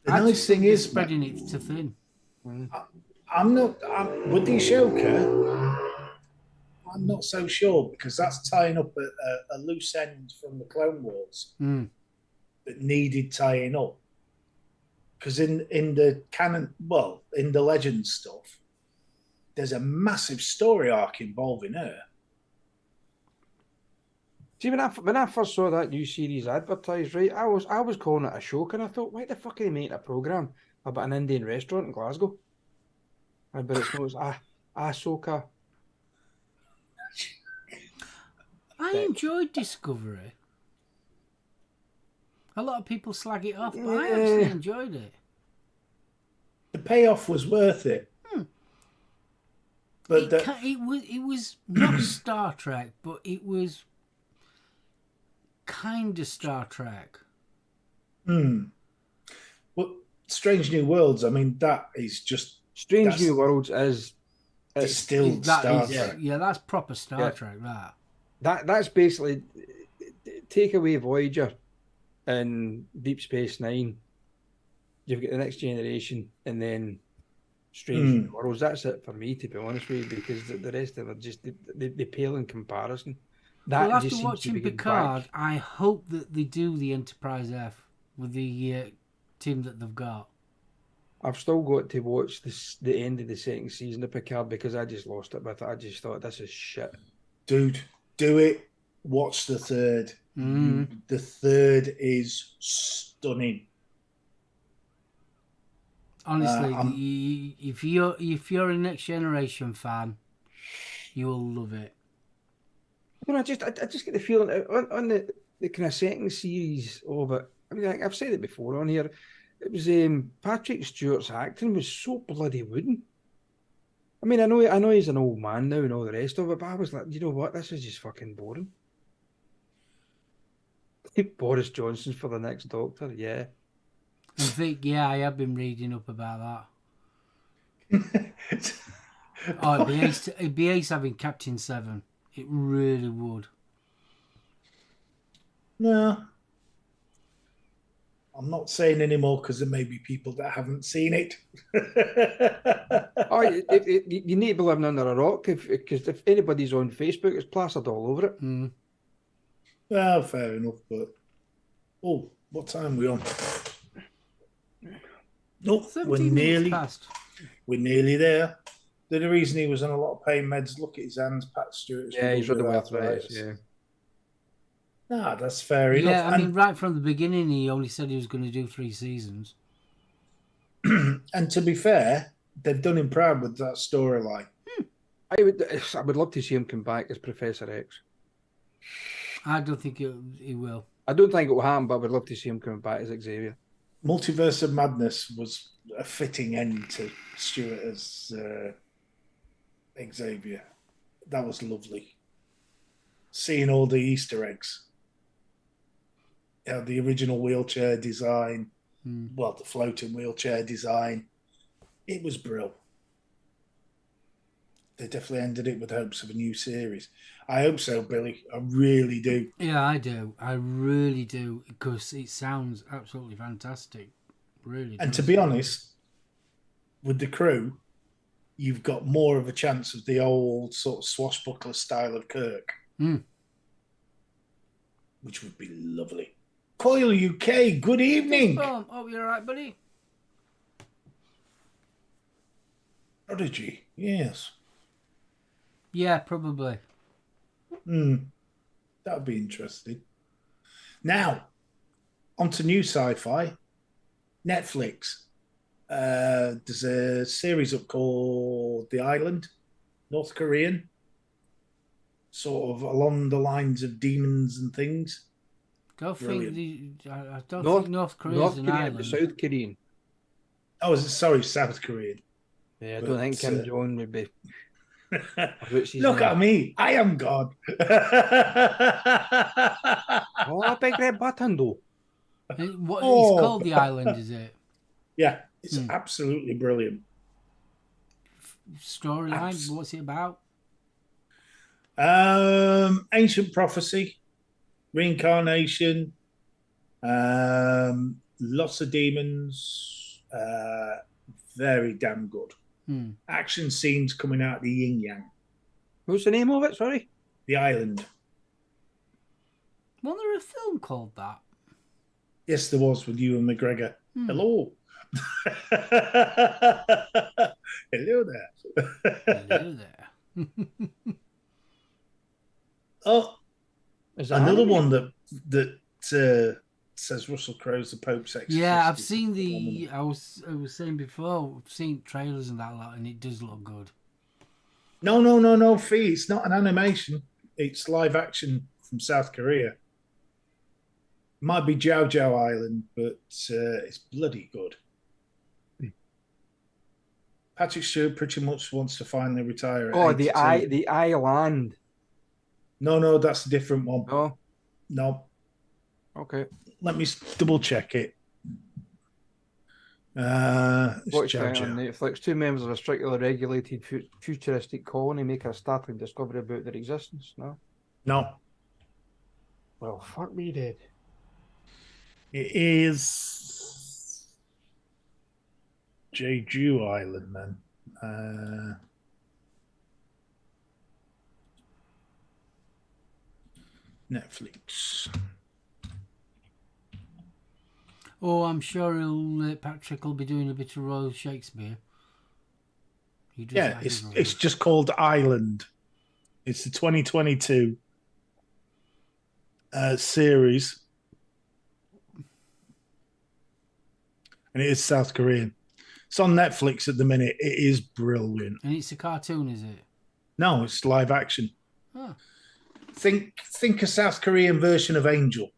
The nice thing is, spreading it too thin. I'm with the Ashoka. I'm not so sure, because that's tying up a loose end from the Clone Wars that needed tying up. Because in the canon, well, in the Legends stuff, there's a massive story arc involving her. See, when I first saw that new series advertised, right, I was calling it Ashoka, and I thought, why the fuck are they making a program about an Indian restaurant in Glasgow? But it's not. Ahsoka. I enjoyed Discovery. A lot of people slag it off, but I actually enjoyed it. The payoff was worth it. But it was not Star Trek, but it was kind of Star Trek. Well, Strange New Worlds, I mean, that is just... Strange New Worlds is... It's still Star Trek. Yeah, that's proper Star Trek, That's basically... Take away Voyager and Deep Space Nine. You've got The Next Generation and then Strange New Worlds. That's it for me, to be honest with you, because the rest of it just... They pale in comparison. Well, after watching Picard, I hope that they do the Enterprise F with the team that they've got. I've still got to watch the end of the second season of Picard because I just lost it with it. I just thought, this is shit. Dude, do it. Watch the third. The third is stunning. Honestly, if you're a Next Generation fan, you'll love it. You know, I just get the feeling on the kind of second series of it. I mean, I've said it before on here. It was Patrick Stewart's acting was so bloody wooden. I mean, I know he's an old man now and all the rest of it, but I was like, you know what? This is just fucking boring. Boris Johnson for the next Doctor, yeah. I think, I have been reading up about that. It'd be ace having Captain Seven. It really would. No. I'm not saying anymore because there may be people that haven't seen it. You need to be living under a rock because if anybody's on Facebook, it's plastered all over it. Well, fair enough, but... Oh, what time are we on? Nope, we're nearly there. The reason he was on a lot of pain meds, look at his hands, Pat Stewart. Yeah, he's running arthritis, yeah. Nah, that's fair enough. Yeah, I mean, right from the beginning, he only said he was going to do 3 seasons. And to be fair, they've done him proud with that storyline. I would love to see him come back as Professor X. I don't think he will. I don't think it will happen, but I would love to see him coming back as Xavier. Multiverse of Madness was a fitting end to Stewart as Xavier. That was lovely. Seeing all the Easter eggs. The original wheelchair design, well, the floating wheelchair design. It was brilliant. They definitely ended it with hopes of a new series. I hope so, Billy. I really do. Yeah, I do. I really do, because it sounds absolutely fantastic. Really. And to be honest, with the crew, you've got more of a chance of the old sort of swashbuckler style of Kirk, which would be lovely. Coil UK, good evening. Oh, you're all right, buddy? Prodigy, yes. Yeah, probably. That would be interesting. Now, onto new sci-fi. Netflix. There's a series up called The Island, North Korean, sort of along the lines of demons and things. I Brilliant. don't think North Korea's an Korean, island. South Korean. Oh, sorry, South Korean. Yeah, I But, don't think Kim Jong would be. Look at me, I am God. Oh, big red button though. It's called The Island, is it? Yeah, it's absolutely brilliant. Storyline, what's it about? Ancient prophecy, reincarnation, lots of demons. Very damn good. Action scenes coming out of the yin yang. What's the name of it? Sorry. The Island. Wasn't there a film called that? Yes, there was, with Ewan McGregor. Hello. Hello there. Hello there. Oh, Is that another anime? one that says Russell Crowe's the Pope's exorcist. Yeah, I've seen the. I was saying before, I've seen trailers and that lot, and it does look good. No, Fee. It's not an animation. It's live action from South Korea. Might be Jiao Jiao Island, but it's bloody good. Patrick Stewart pretty much wants to finally retire. At Oh, 82. the Island. No, that's a different one. Oh, No, okay. let me double check it. Watch Jiao it on Jiao. Netflix. Two members of a strictly regulated futuristic colony make a startling discovery about their existence. No. No, Well, fuck me dead. it is Jeju Island, then. Netflix. Oh, I'm sure Patrick will be doing a bit of Royal Shakespeare. He does Yeah, that it's everywhere. just called Island. It's the 2022 series, and it is South Korean. It's on Netflix at the minute. It is brilliant. And it's a cartoon, is it? No, it's live action. Oh, Think a South Korean version of Angel.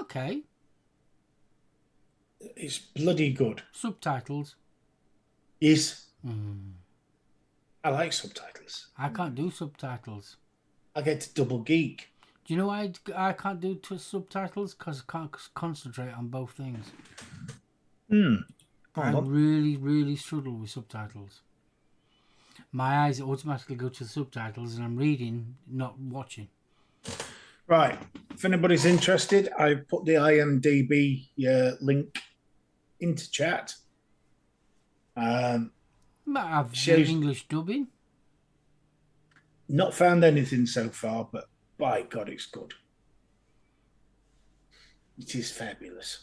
okay. It's bloody good. Subtitles. Yes, I like subtitles. I can't do subtitles. I get to double geek. Do you know why I can't do subtitles? Because I can't concentrate on both things. I really, really struggle with subtitles. My eyes automatically go to the subtitles and I'm reading, not watching. Right. If anybody's interested, I put the IMDb link into chat. Might have the Shows- English dubbing. Not found anything so far, but by God, it's good. It is fabulous.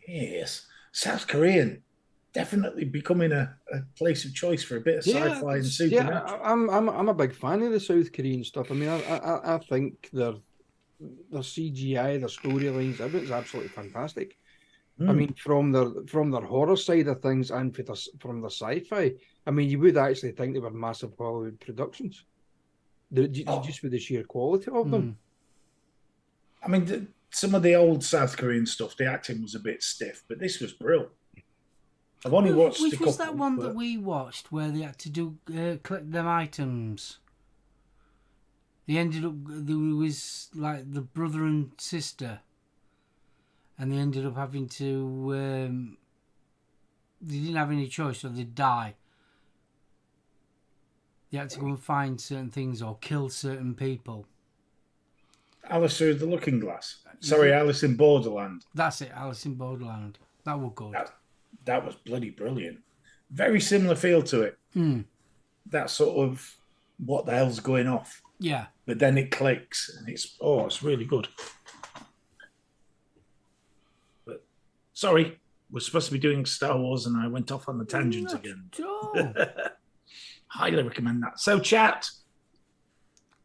Yes. South Korean, definitely becoming a place of choice for a bit of sci-fi and supernatural. I'm a big fan of the South Korean stuff. I mean, I think their CGI, their storylines, everything's absolutely fantastic. I mean, from their horror side of things and from the sci-fi, I mean, you would actually think they were massive Hollywood productions. Just with the sheer quality of them. I mean, some of the old South Korean stuff, the acting was a bit stiff, but this was brilliant. I've only watched Which a couple. was that one that we watched where they had to do collect them items? They ended up, there was like the brother and sister, and they ended up having to, they didn't have any choice, so they'd die. They had to go and find certain things or kill certain people. Alice Through the Looking Glass. Sorry, Alice in Borderland. That's it, Alice in Borderland. That was good. That was bloody brilliant. Very similar feel to it. That sort of what the hell's going off. Yeah. But then it clicks and it's really good. But sorry, we're supposed to be doing Star Wars and I went off on the tangent again. Highly recommend that. So chat,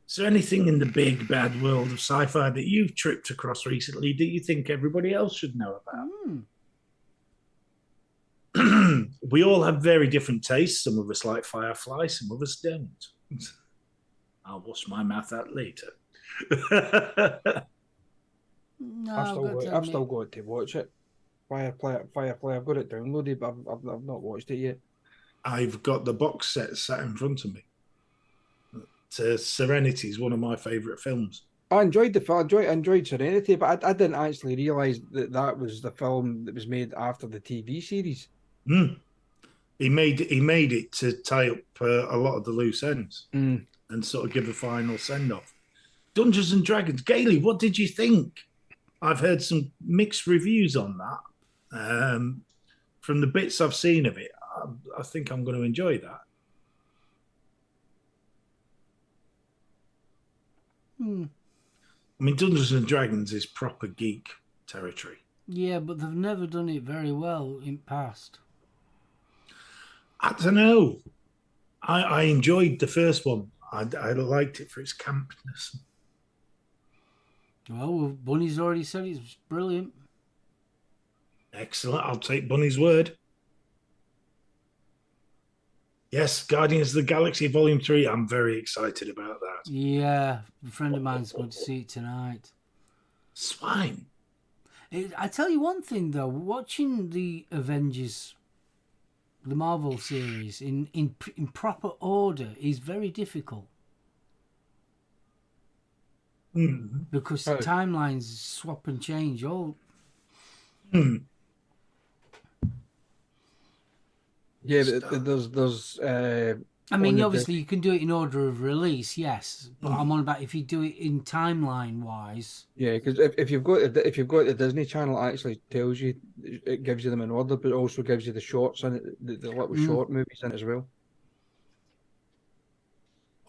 Is there anything in the big bad world of sci-fi that you've tripped across recently that you think everybody else should know about? We all have very different tastes. Some of us like Firefly, some of us don't. I'll wash my mouth out later. No, I've still got to watch it. Firefly. I've got it downloaded, but I've not watched it yet. I've got the box set sat in front of me. Serenity is one of my favourite films. I enjoyed the film. I enjoyed Serenity, but I didn't actually realise that was the film that was made after the TV series. He made it to tie up a lot of the loose ends and sort of give a final send off. Dungeons and Dragons, Gailey, what did you think? I've heard some mixed reviews on that. From the bits I've seen of it, I think I'm going to enjoy that. I mean, Dungeons and Dragons is proper geek territory. Yeah, but they've never done it very well in past. I don't know. I enjoyed the first one. I liked it for its campness. Well, Bunny's already said it's brilliant. Excellent. I'll take Bunny's word. Yes, Guardians of the Galaxy Volume 3. I'm very excited about that. Yeah, a friend of mine's going to see it tonight. Swine. I tell you one thing, though. Watching the Avengers, the Marvel series, in proper order is very difficult. Because the timelines swap and change all. Yeah, but there's. I mean, obviously you can do it in order of release, yes, but I'm on about if you do it in timeline wise. Yeah, because if you've got the Disney Channel, it actually tells you, it gives you them in order, but it also gives you the shorts in it, the little short movies in it as well.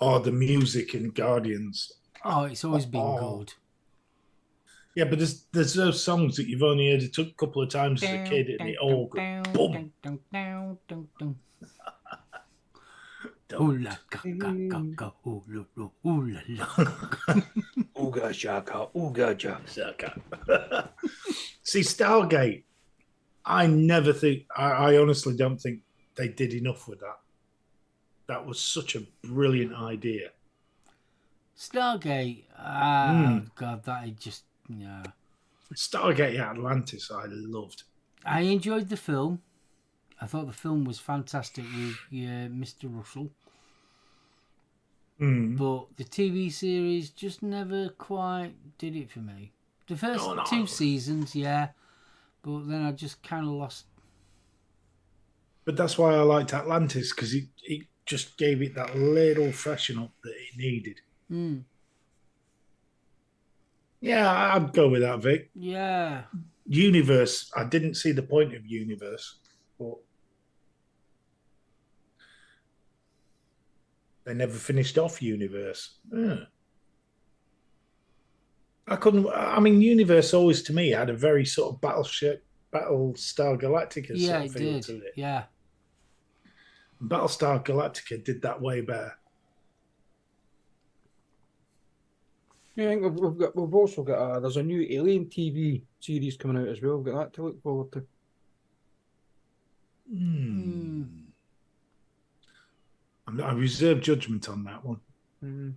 Oh, the music in Guardians. Oh, it's always been good. Yeah, but there's those songs that you've only heard a couple of times as a kid, and it all goes boom. Ooga shaka, ooga shaka. See, Stargate, I honestly don't think they did enough with that. That was such a brilliant idea. Stargate, God, that is just, yeah. Stargate Atlantis, I loved. I enjoyed the film. I thought the film was fantastic with Mr. Russell. But the TV series just never quite did it for me. The first 2 seasons, yeah, but then I just kind of lost. But that's why I liked Atlantis, because it just gave it that little freshen up that it needed. Yeah, I'd go with that, Vic. Yeah. Universe, I didn't see the point of Universe, but they never finished off Universe. I mean, Universe always, to me, had a very sort of Battlestar Galactica sort of feel to it. Yeah. Battlestar Galactica did that way better. Yeah, I think we've also got there's a new Alien TV series coming out as well. We've got that to look forward to. I reserve judgment on that one. And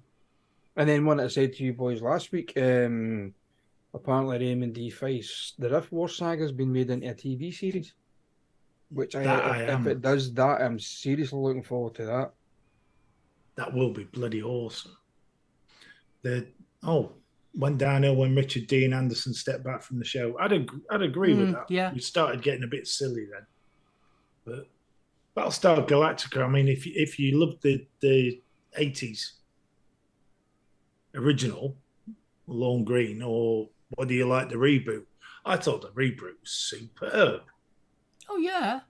then one that I said to you boys last week, apparently Raymond D. Feist, the Rift War saga has been made into a TV series. Which if it does that, I'm seriously looking forward to that. That will be bloody awesome. Went downhill when Richard Dean Anderson stepped back from the show. I'd agree with that. Yeah. We started getting a bit silly then. But Battlestar Galactica, I mean, if you love the 80s original, Lorne Green, or whether you like the reboot, I thought the reboot was superb. Oh, yeah.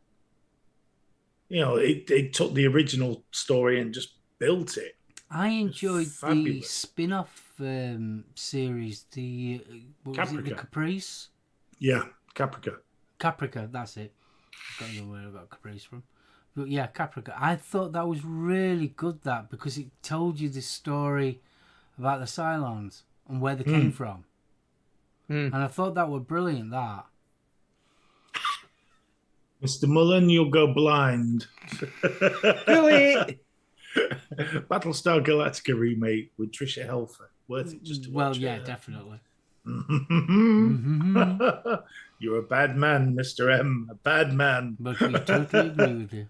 You know, it took the original story and just built it. I enjoyed the spin-off series, the Caprice? Yeah, Caprica. Caprica, that's it. I don't know where I got Caprice from. But yeah, Caprica. I thought that was really good, because it told you the story about the Cylons and where they came from. Mm. And I thought that was brilliant, that. Mr. Mullen, you'll go blind. Too late. Battlestar Galactica remake with Trisha Helfer. Worth it just to Well, watch yeah, it. definitely. You're a bad man, Mr. M. A bad man. But we totally agree with you.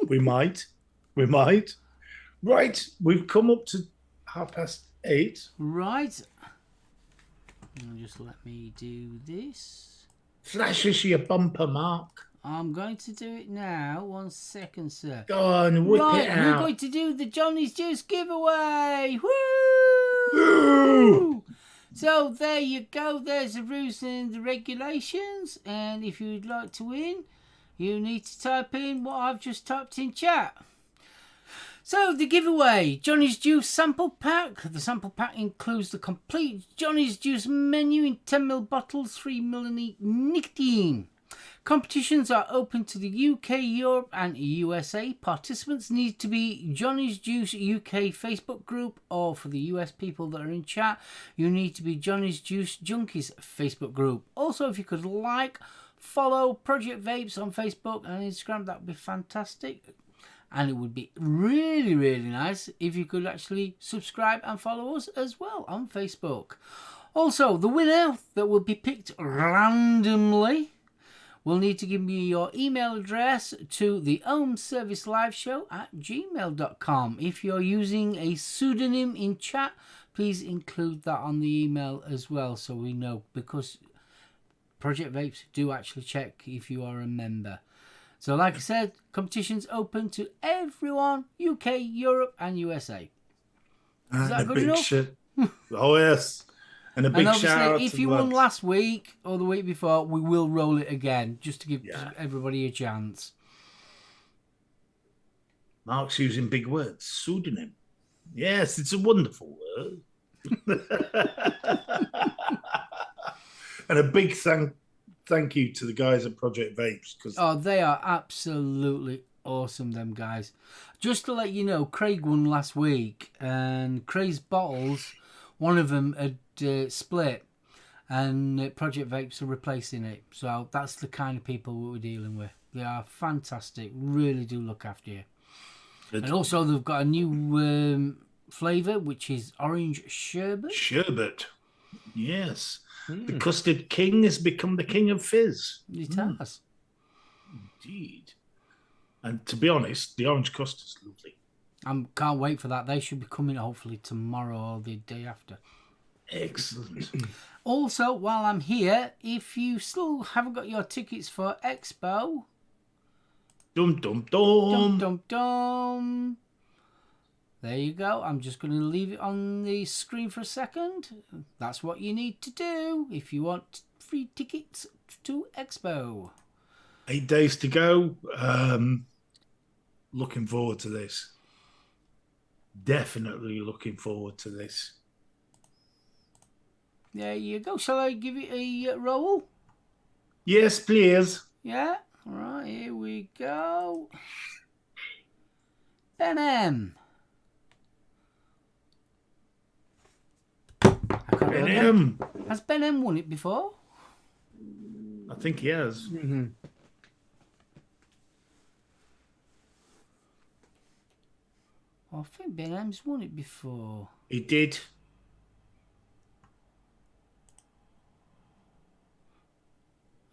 We might. Right, we've come up to 8:30. Right. Just let me do this. Flash us your bumper, Mark. I'm going to do it now. 1 second, sir. Go on, whip Right, it we're out. going to do the Johnny's Juice giveaway. Woo! Woo! So there you go. There's the rules and the regulations. And if you'd like to win, you need to type in what I've just typed in chat. So the giveaway, Johnny's Juice sample pack. The sample pack includes the complete Johnny's Juice menu in 10ml bottles, 3ml nicotine. Competitions are open to the UK, Europe and USA. Participants need to be Johnny's Juice UK Facebook group, or for the US people that are in chat, you need to be Johnny's Juice Junkies Facebook group. Also, if you could follow Project Vapes on Facebook and Instagram, that would be fantastic. And it would be really, really nice if you could actually subscribe and follow us as well on Facebook. Also, the winner that will be picked randomly will need to give me your email address to the ohmserviceliveshow@gmail.com. If you're using a pseudonym in chat, please include that on the email as well, so we know, because Project Vapes do actually check if you are a member. So like I said, competition's open to everyone, UK, Europe and USA. Is that good enough? Oh, yes. And a big shout out if to you the won lads. last week or the week before, we will roll it again just to give everybody a chance. Mark's using big words. Pseudonym. Yes, it's a wonderful word. And a big thank you to the guys at Project Vapes. Oh, they are absolutely awesome, them guys. Just to let you know, Craig won last week, and Craig's bottles, one of them had split, and Project Vapes are replacing it. So that's the kind of people we're dealing with. They are fantastic. Really do look after you. And also they've got a new flavour, which is orange sherbet. Sherbet. Yes. The custard king has become the king of fizz. It has. Indeed. And to be honest, the orange custard's lovely. I can't wait for that. They should be coming hopefully tomorrow or the day after. Excellent. Also, while I'm here, if you still haven't got your tickets for Expo, Dum dum dum. dum dum dum. There you go. I'm just going to leave it on the screen for a second. That's what you need to do if you want free tickets to Expo. 8 days to go. Looking forward to this. Definitely looking forward to this. There you go. Shall I give it a roll? Yes, please. Yeah. All right. Here we go. Ben M. Ben M. Has Ben M won it before? I think he has. Mm-hmm. I think Ben M's won it before. He did.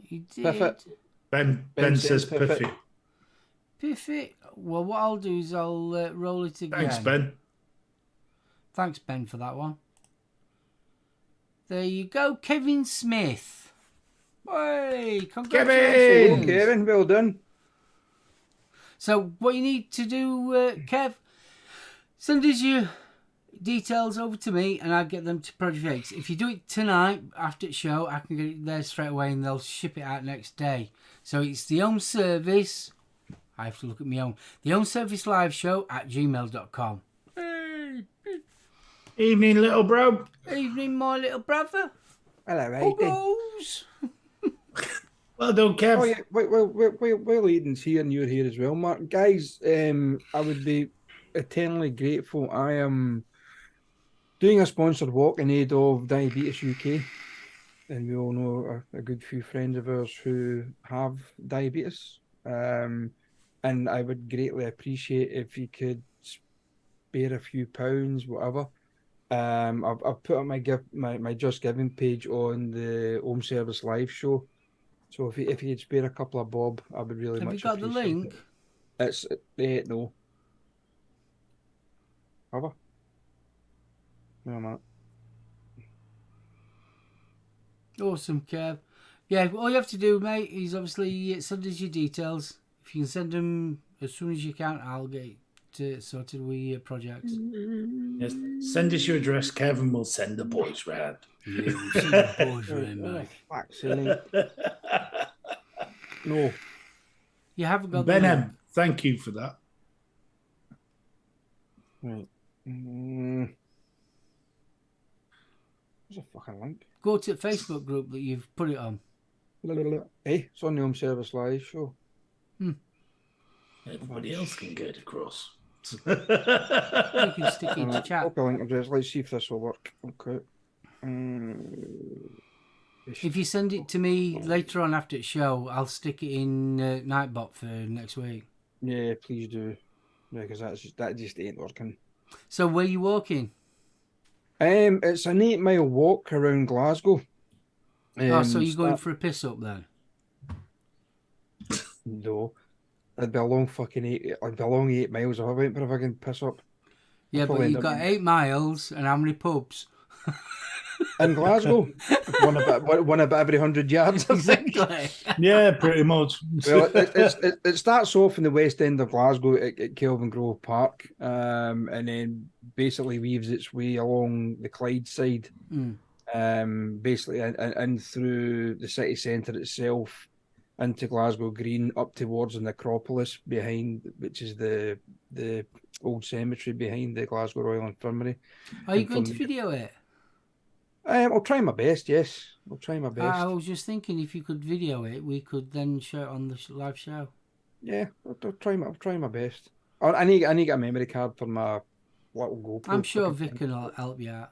He did. Perfect. Ben says perfect. perfect. Perfect. Well, what I'll do is I'll roll it again. Thanks, Ben. Thanks, Ben, for that one. There you go, Kevin Smith. Hey, congratulations. Kevin, well done. So what you need to do, Kev, send us your details over to me and I'll get them to Project X. If you do it tonight after the show, I can get it there straight away and they'll ship it out next day. So it's the Home Service. I have to look at my own. The Home Service Live Show @gmail.com. Hey. Evening, little bro. Evening, my little brother. Hello, mate. Who goes? Well done, Kev. Oh, yeah. Well, Aiden's here and you're here as well, Mark. Guys, I would be eternally grateful. I am doing a sponsored walk in aid of Diabetes UK. And we all know a good few friends of ours who have diabetes. And I would greatly appreciate if you could spare a few pounds, whatever. I've put up my Just Giving page on the Home Service Live show. So if you could spare a couple of bob, I would really Have you much got the appreciate link? it. It's no. Have I? No, I'm not. Awesome, Kev. Yeah, all you have to do, mate, is obviously send us your details. If you can send them as soon as you can, I'll get it sorted with your projects. Yes. Send us your address, Kevin. We'll send the boys round. Yeah, we'll send the boys round, mate. Fuck's sake. No. You haven't got the Ben link. M, thank you for that. Right. There's a fucking link. Go to the Facebook group that you've put it on. Hey, it's on the Home Service Live show. Everybody else can get across. You can stick it into chat. Copy link address. Let's see if this will work. Okay. If you send it to me later on after the show, I'll stick it in Nightbot for next week. Yeah, please do. Yeah, because that just ain't working. So where you walking? It's an 8-mile walk around Glasgow. So you're going for a piss up then? No. It'd be a long fucking 8 miles if I went for a fucking piss up. Yeah, but you've got 8 miles and how many pubs? In Glasgow, one about every 100 yards. I think. Exactly. Yeah, pretty much. Well, it starts off in the west end of Glasgow at Kelvin Grove Park, and then basically weaves its way along the Clyde side, basically in through the city centre itself, into Glasgow Green, up towards the necropolis behind, which is the old cemetery behind the Glasgow Royal Infirmary. Are you going to video it? I'll try my best, yes. I'll try my best. I was just thinking if you could video it, we could then show it on the live show. Yeah, I'll try my best. I need to get a memory card for my little GoPro. I'm sure Vic can help you out.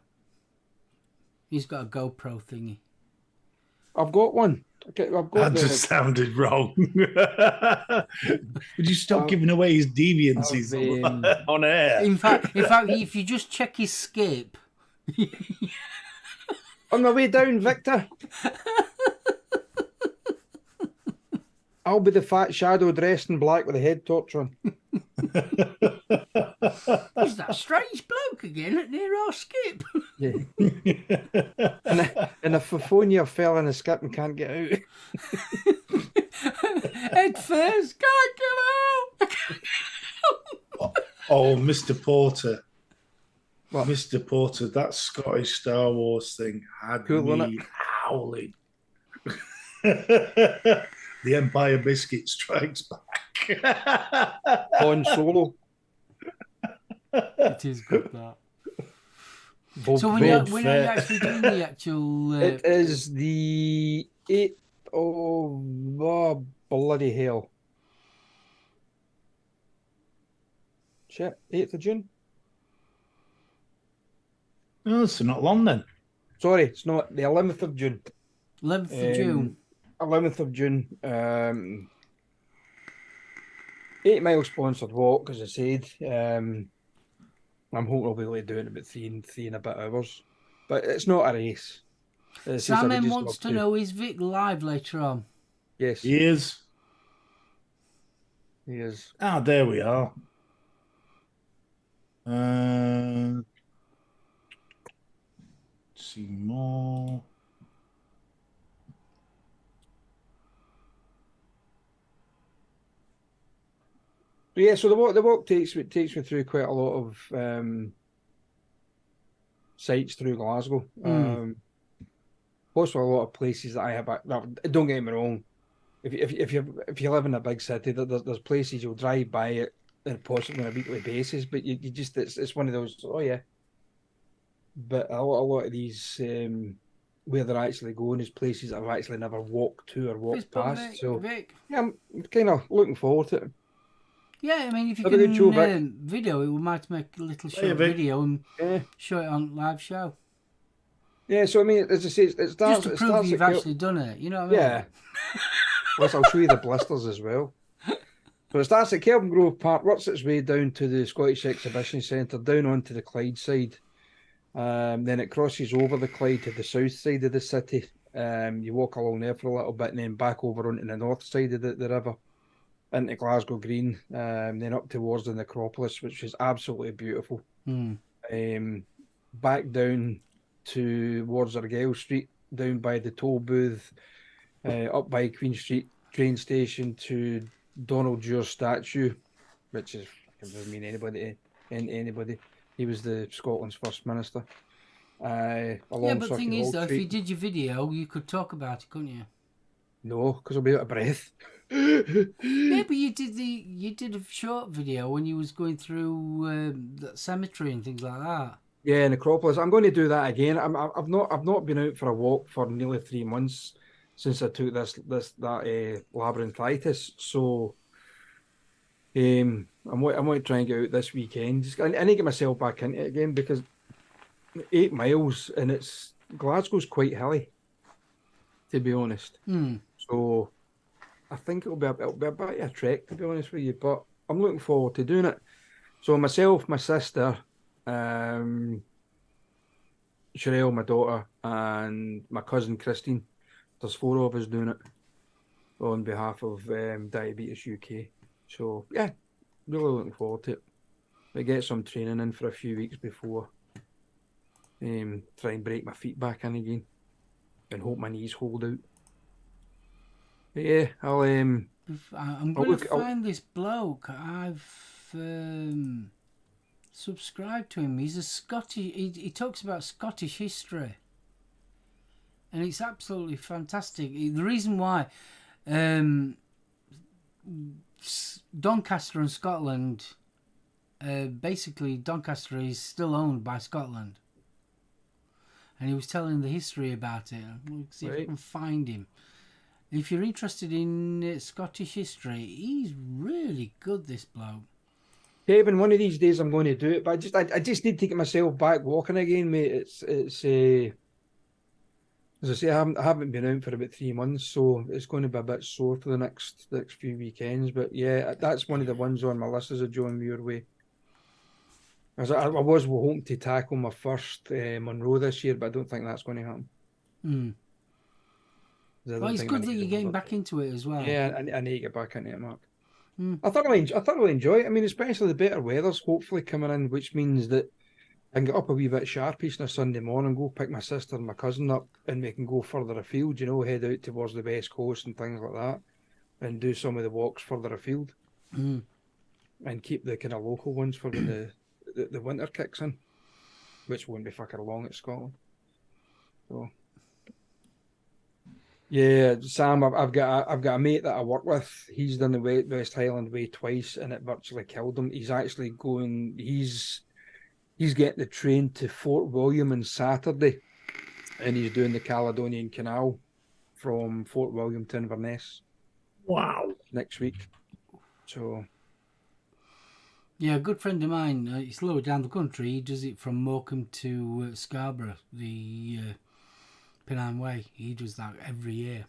He's got a GoPro thingy. I've got one. Okay, That just sounded wrong. Would you stop giving away his deviancies on air? In fact, if you just check his skip. On my way down, Victor. I'll be the fat shadow dressed in black with a head torch on. Who's that strange bloke again near our skip? Yeah. and a Faffonia fell in a skip and can't get out. Head first, can't get out. Oh, Mr. Porter. What? Mr. Porter, that Scottish Star Wars thing had Cool, me howling. The Empire Biscuit Strikes Back. On Solo. It is good, that. So when are you actually doing the actual... It is the 8th of bloody hell. Shit, 8th of June? Oh, so not long then. Sorry, it's not. The 11th of June. 11th of June. 11th of June. 8-mile sponsored walk, as I said. I'm hoping I'll be able to do it in about three and a bit hours. But it's not a race. Sam M wants to know, is Vic live later on? Yes. He is. He is. Ah, there we are. See more. But yeah, so the walk takes me through quite a lot of sites through Glasgow. Also a lot of places that I have. Now, don't get me wrong. If you live in a big city, there's places you'll drive by it and possibly on a weekly basis, but you just it's one of those. Oh yeah. But a lot of these where they're actually going is places I've actually never walked to or walked past. Vic, so Vic. yeah, I'm kind of looking forward to it. Yeah, I mean, if you Have a good show, Vic. can video it, we might make a little short Vic. video and Yeah. show it on live show. Yeah, so I mean, as I say, it starts. Just to It prove starts you've at Kel- actually done it. You know what I mean? Yeah. Plus, I'll show you the blisters as well. So it starts at Kelvin Grove Park, works its way down to the Scottish Exhibition Centre, down onto the Clyde side. Then it crosses over the Clyde to the south side of the city. You walk along there for a little bit and then back over onto the north side of the river, into Glasgow Green, then up towards the necropolis, which is absolutely beautiful. Back down towards Argyle Street, down by the toll booth, up by Queen Street train station to Donald Duer's statue, which is, doesn't mean anybody. He was the Scotland's first minister. Yeah, Along but the Circuit thing Hall is, though, if Street. you did your video, you could talk about it, couldn't you? No, because I'll be out of breath. Yeah, but you did a short video when you was going through the cemetery and things like that. Yeah, necropolis. I'm going to do that again. I've not been out for a walk for nearly 3 months since I took that labyrinthitis. So, I might try and get out this weekend. I need to get myself back into it again because 8 miles and Glasgow's quite hilly, to be honest. So I think it'll be a bit of a trek, to be honest with you. But I'm looking forward to doing it. So myself, my sister, Sherelle, my daughter, and my cousin Christine. There's 4 of us doing it on behalf of Diabetes UK. So yeah, really looking forward to it. I get some training in for a few weeks before. Try and break my feet back in again, and hope my knees hold out. But yeah, I'm going to find this bloke. I've subscribed to him. He's a Scottish. He talks about Scottish history, and it's absolutely fantastic. The reason why Doncaster and Scotland, basically Doncaster is still owned by Scotland, and he was telling the history about it. We'll see if I can find him. If you're interested in Scottish history, he's really good, this bloke. Kevin, one of these days I'm going to do it, but I just need to get myself back walking again, mate. It's as I say, I haven't been out for about 3 months, so it's going to be a bit sore for the next few weekends. But yeah, that's one of the ones on my list as a John Muir way. As I was hoping to tackle my first Monroe this year, but I don't think that's going to happen. Well, it's good that you're getting back into it as well. Yeah, I need to get back into it, Mark. I thoroughly enjoy it. I mean, especially the better weather's hopefully coming in, which means that I can get up a wee bit sharpish on a Sunday morning, go pick my sister and my cousin up, and we can go further afield, head out towards the West Coast and things like that, and do some of the walks further afield. And keep the kind of local ones for when the winter kicks in, which won't be fucking long at Scotland. So... yeah, Sam, I've got a mate that I work with. He's done the West Highland Way twice, and it virtually killed him. He's actually going. He's getting the train to Fort William on Saturday, and he's doing the Caledonian Canal from Fort William to Inverness. Wow! Next week. So. Yeah, a good friend of mine. He's lower down the country. He does it from Morecambe to Scarborough. The Pennine Way. He does that every year.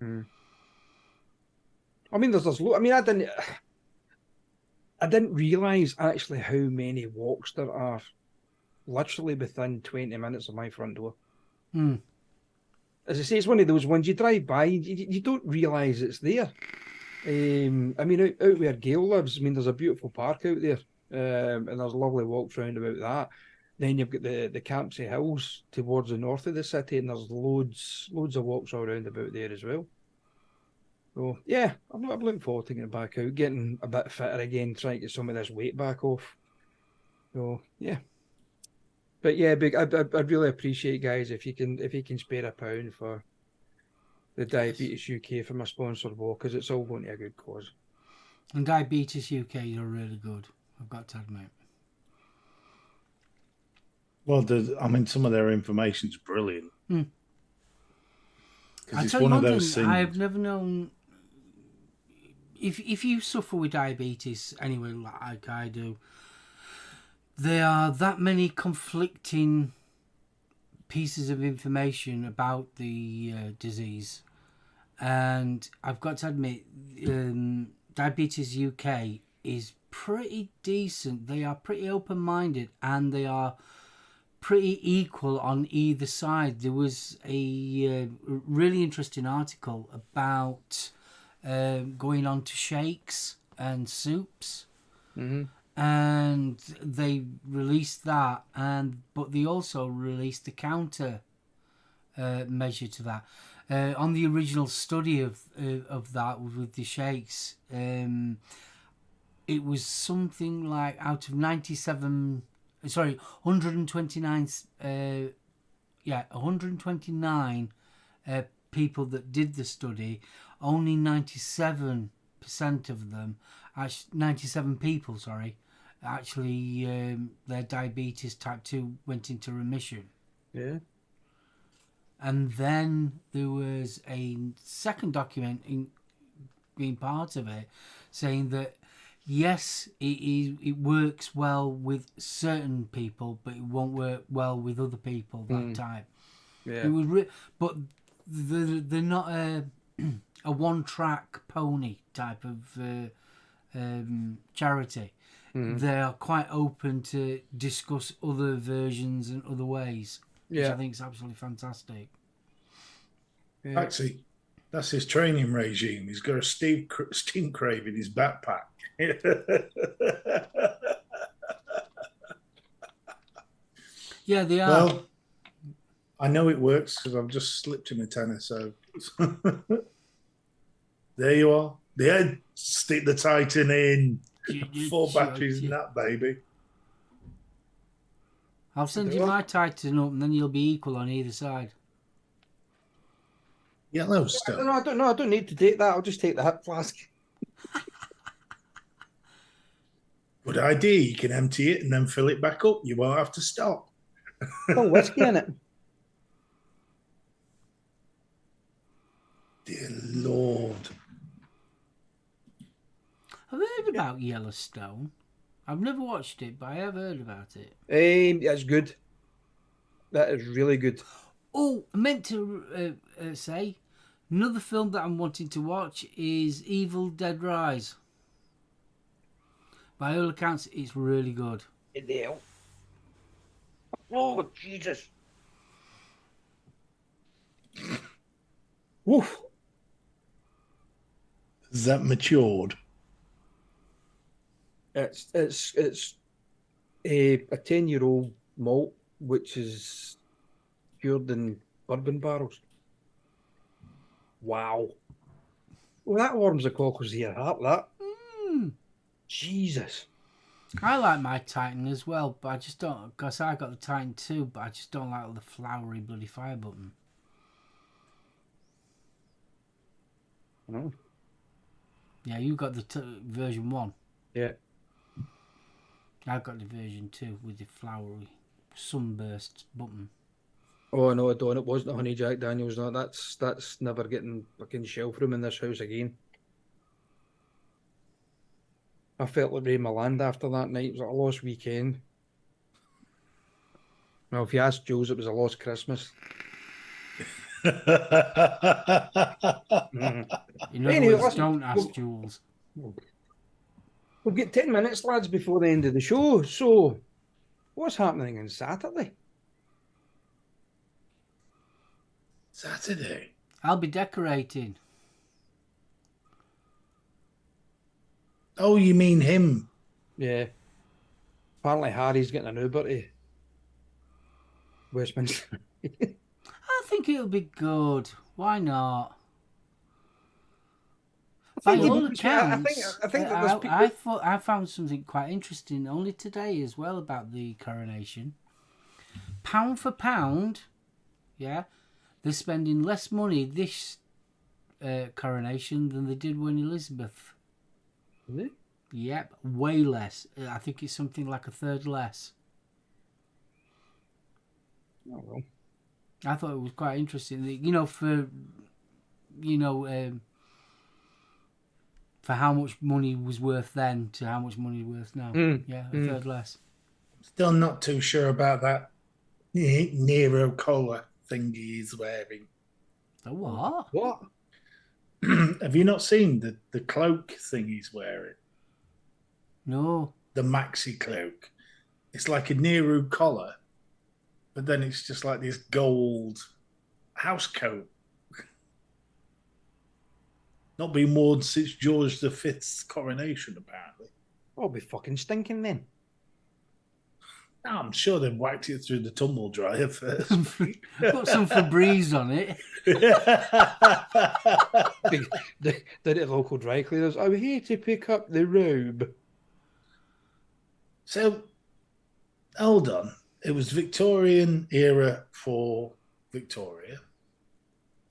I mean, I mean, I didn't realise actually how many walks there are literally within 20 minutes of my front door. As I say, it's one of those ones you drive by, you don't realise it's there. I mean, out where Gail lives, I mean, there's a beautiful park out there, and there's lovely walks round about that. Then you've got the Campsie Hills towards the north of the city, and there's loads of walks all around about there as well. So yeah, I'm looking forward to getting back out, getting a bit fitter again, trying to get some of this weight back off. So yeah, but yeah, I'd really appreciate, guys, if you can spare £1 for the Diabetes UK for my sponsored walk, because it's all going to a good cause. And Diabetes UK are really good, I've got to admit. Well, I mean, some of their information's brilliant. I tell you one thing, I've never known if you suffer with diabetes anyway, like I do, there are that many conflicting pieces of information about the disease, and I've got to admit, Diabetes UK is pretty decent. They are pretty open-minded, and they are pretty equal on either side. There was a really interesting article about going on to shakes and soups, and they released that, but they also released the counter measure to that. On the original study of that with the shakes, it was something like out of 129 people that did the study, only 97% of them, 97 people, actually their diabetes type 2 went into remission. Yeah. And then there was a second document being part of it, saying that yes, it works well with certain people, but it won't work well with other people that type. Yeah. It was but they're not a one-track pony type of charity. They are quite open to discuss other versions and other ways, which I think is absolutely fantastic. Yeah. Actually, that's his training regime. He's got a steam crave in his backpack. Yeah, they are. Well, I know it works because I've just slipped him a tenner. So there you are. The head, stick the Titan in. 4 batteries in that baby. I'll send you my Titan up, and then you'll be equal on either side. Yellowstone. No, I don't need to take that. I'll just take the hip flask. Good idea. You can empty it and then fill it back up. You won't have to stop. Oh, whiskey in it. Dear Lord. I've heard about Yellowstone. I've never watched it, but I have heard about it. That's good. That is really good. Oh, I meant to say, another film that I'm wanting to watch is Evil Dead Rise. By all accounts, it's really good. Oh, Jesus. Woof. Is that matured? It's a 10-year-old malt which is cured in bourbon barrels. Wow. Well, that warms the cockles of your heart, that. Jesus. I like my Titan as well, but I just don't, because I got the Titan too, but I just don't like the flowery bloody fire button. Oh. Yeah, you got the version 1. Yeah. I've got the version 2 with the flowery sunburst button. Oh no, I don't. It wasn't a Honey Jack Daniels. No, that's never getting fucking shelf room in this house again. I felt like Ray Milland after that night. It was like a lost weekend. Well, if you ask Jules, it was a lost Christmas. In other words, listen, don't ask Jules. We've got 10 minutes, lads, before the end of the show. So, what's happening on Saturday? Saturday? I'll be decorating. Oh, you mean him? Yeah. Apparently Harry's getting an Uber to Westminster. I think it'll be good. Why not? I By think all it- accounts, I think that there's people- I found something quite interesting only today as well about the coronation. Pound for pound, yeah, they're spending less money this coronation than they did when Elizabeth. Really? Yep, way less. I think it's something like a third less. Oh, well. I thought it was quite interesting. You know, for For how much money was worth then to how much money is worth now. Yeah, a third less. Still not too sure about that Nero collar thingy he's wearing. The what? What? Have you not seen the cloak thing he's wearing? No. The maxi cloak. It's like a Nero collar, but then it's just like this gold house coat. Not been worn since George V's coronation, apparently. I'll be fucking stinking then. I'm sure they've whacked it through the tumble dryer first. Put some Febreze on it. Did it local dry cleaners? I'm here to pick up the robe. So, hold on. It was Victorian era for Victoria,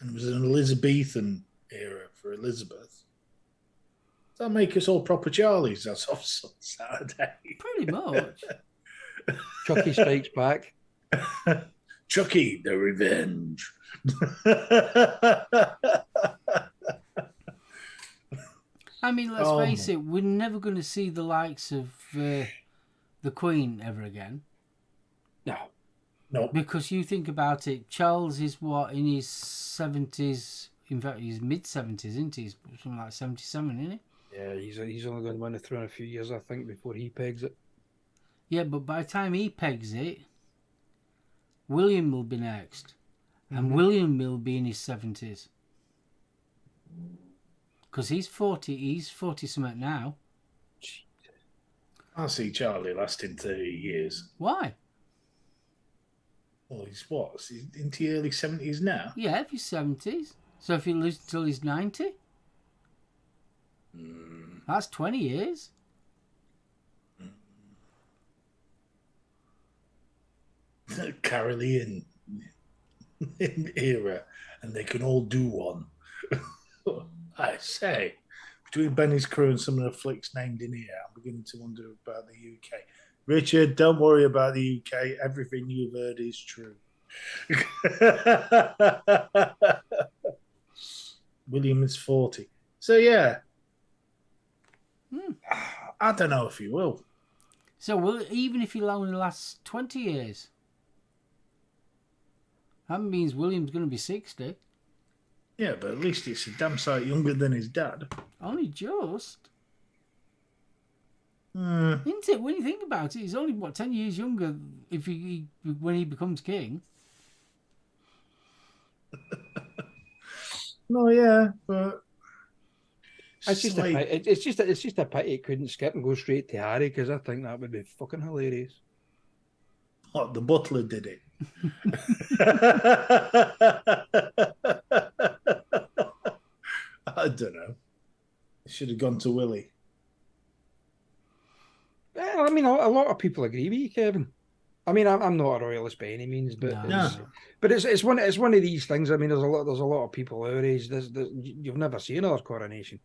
and it was an Elizabethan era for Elizabeth. Does that make us all proper Charlies as of Saturday? Pretty much. Chucky strikes back. Chucky, the revenge. I mean, let's face it, we're never going to see the likes of the Queen ever again. No. Because you think about it, Charles is what, in his 70s, in fact, he's mid-70s, isn't he? He's something like 77, isn't he? Yeah, he's only going to win the throne a few years, I think, before he pegs it. Yeah, but by the time he pegs it, William will be next. And William will be in his 70s. Because he's 40 something now. I see Charlie lasting 30 years. Why? Well, he's what? He's into the early 70s now? Yeah, if he's 70s. So if he lives till he's 90? That's 20 years. Carolean era, and they can all do one. I say, between Benny's crew and some of the flicks named in here, I'm beginning to wonder about the UK. Richard, don't worry about the UK. Everything you've heard is true. William is 40. So, yeah. I don't know if he will. So even if he'll only last 20 years, that means William's going to be 60. Yeah, but at least it's a damn sight younger than his dad. Only just. Mm. Isn't it? When you think about it, he's only, 10 years younger when he becomes king. No, yeah, but It's just a pity it couldn't skip and go straight to Harry, because I think that would be fucking hilarious. What, the butler did it? I don't know. It should have gone to Willie. Well, I mean, a lot of people agree with you, Kevin. I mean, I'm not a royalist by any means, but No. it's one of these things. I mean, there's a lot of people our age. You'll never see another coronation.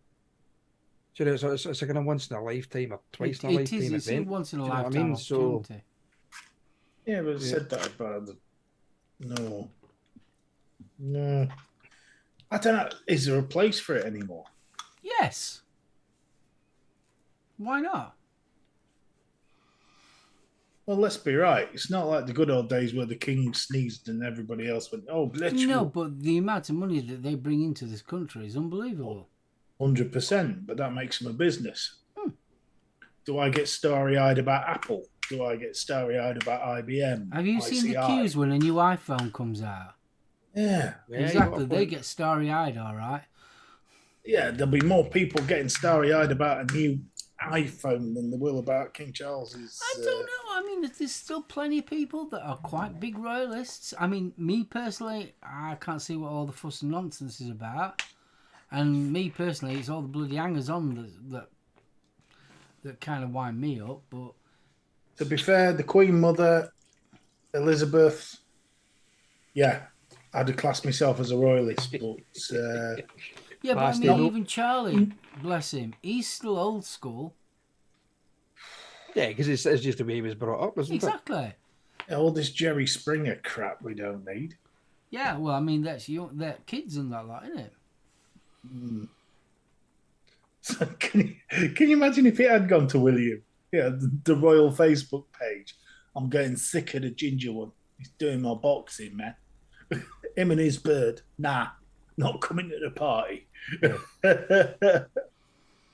So it's a kind of once in a lifetime or twice in a lifetime event. It's a once in a lifetime I mean? opportunity. Yeah, but it said that about the... No. I don't know. Is there a place for it anymore? Yes. Why not? Well, let's be right. It's not like the good old days where the king sneezed and everybody else went, oh, bless you. No, but the amount of money that they bring into this country is unbelievable. 100%, but that makes them a business. Do I get starry-eyed about Apple? Do I get starry-eyed about IBM? Have you seen the queues when a new iPhone comes out? Yeah. Exactly. They get starry-eyed, all right. Yeah, there'll be more people getting starry-eyed about a new iPhone than there will about King Charles's. I don't know. I mean, there's still plenty of people that are quite big royalists. I mean, me personally, I can't see what all the fuss and nonsense is about. And me personally, it's all the bloody hangers-on that kind of wind me up. But to be fair, the Queen Mother, Elizabeth, yeah, I'd have classed myself as a royalist, but yeah, but I mean, even Charlie, bless him, he's still old school. Yeah, because it's just the way he was brought up, isn't it? Exactly. All this Jerry Springer crap we don't need. Yeah, well, I mean, that's kids and that lot, isn't it? Can you imagine if it had gone to William? Yeah, the royal Facebook page. I'm getting sick of the ginger one. He's doing my boxing, man. Him and his bird. Nah, not coming to the party.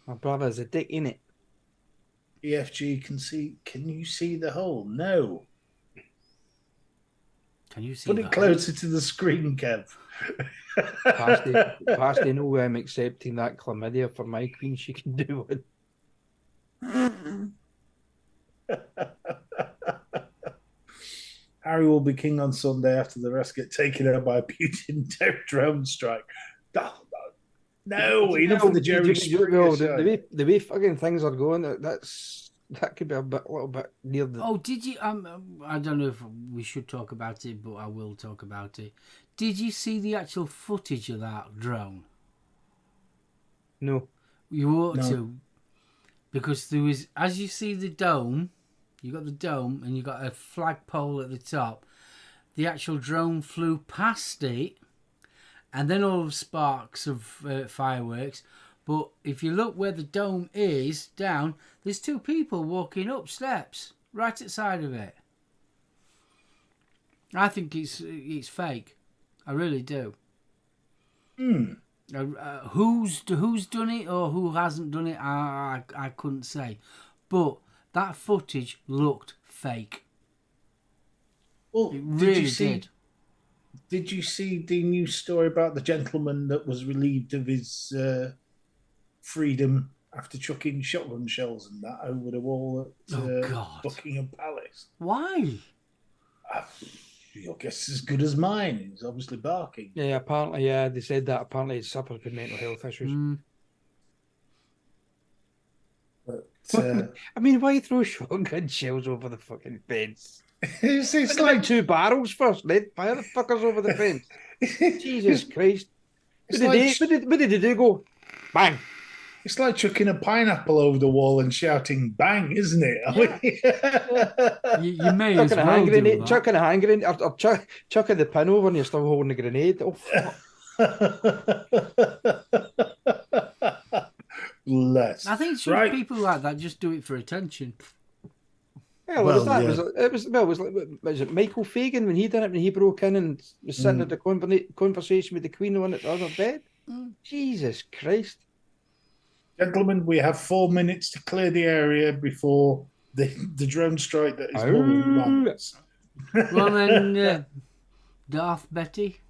My brother's a dick, innit? EFG can you see the hole? No. Can you see Put that? it closer to the screen, Kev. Pasty, no, I'm accepting that chlamydia for my queen. She can do it. Harry will be king on Sunday after the rest get taken out by a Putin drone strike. No, enough of the Jerry Springer show. The way fucking things are going, that could be a little bit near the. Oh, did you? I don't know if we should talk about it, but I will talk about it. Did you see the actual footage of that drone? No. You ought to, because there was, as you see the dome, you got the dome and you got a flagpole at the top. The actual drone flew past it, and then all of sparks of fireworks. But if you look where the dome is down, there's two people walking up steps right at the side of it. I think it's fake. I really do. Who's done it or who hasn't done it, I couldn't say. But that footage looked fake. Well, it really did. Did you see the news story about the gentleman that was relieved of his freedom after chucking shotgun shells and that over the wall at Buckingham Palace? Why? Your guess is as good as mine. He's obviously barking. Yeah, apparently, they said that. Apparently, he's suffered with mental health issues. But, I mean, why throw shotgun shells over the fucking fence? It's like 2 barrels first, then fire the fuckers over the fence. Jesus Christ! Where did they do? Bang! It's like chucking a pineapple over the wall and shouting "bang," isn't it? Yeah. you may as well do that. Chucking a hand grenade, or chucking the pin over and you're still holding the grenade. Oh, fuck. I think people like that just do it for attention. Yeah, was it Michael Fagan when he done it, when he broke in and was sitting at the conversation with the Queen on the other bed? Jesus Christ. Gentlemen, we have 4 minutes to clear the area before the drone strike that is runs. Well then, Darth Betty.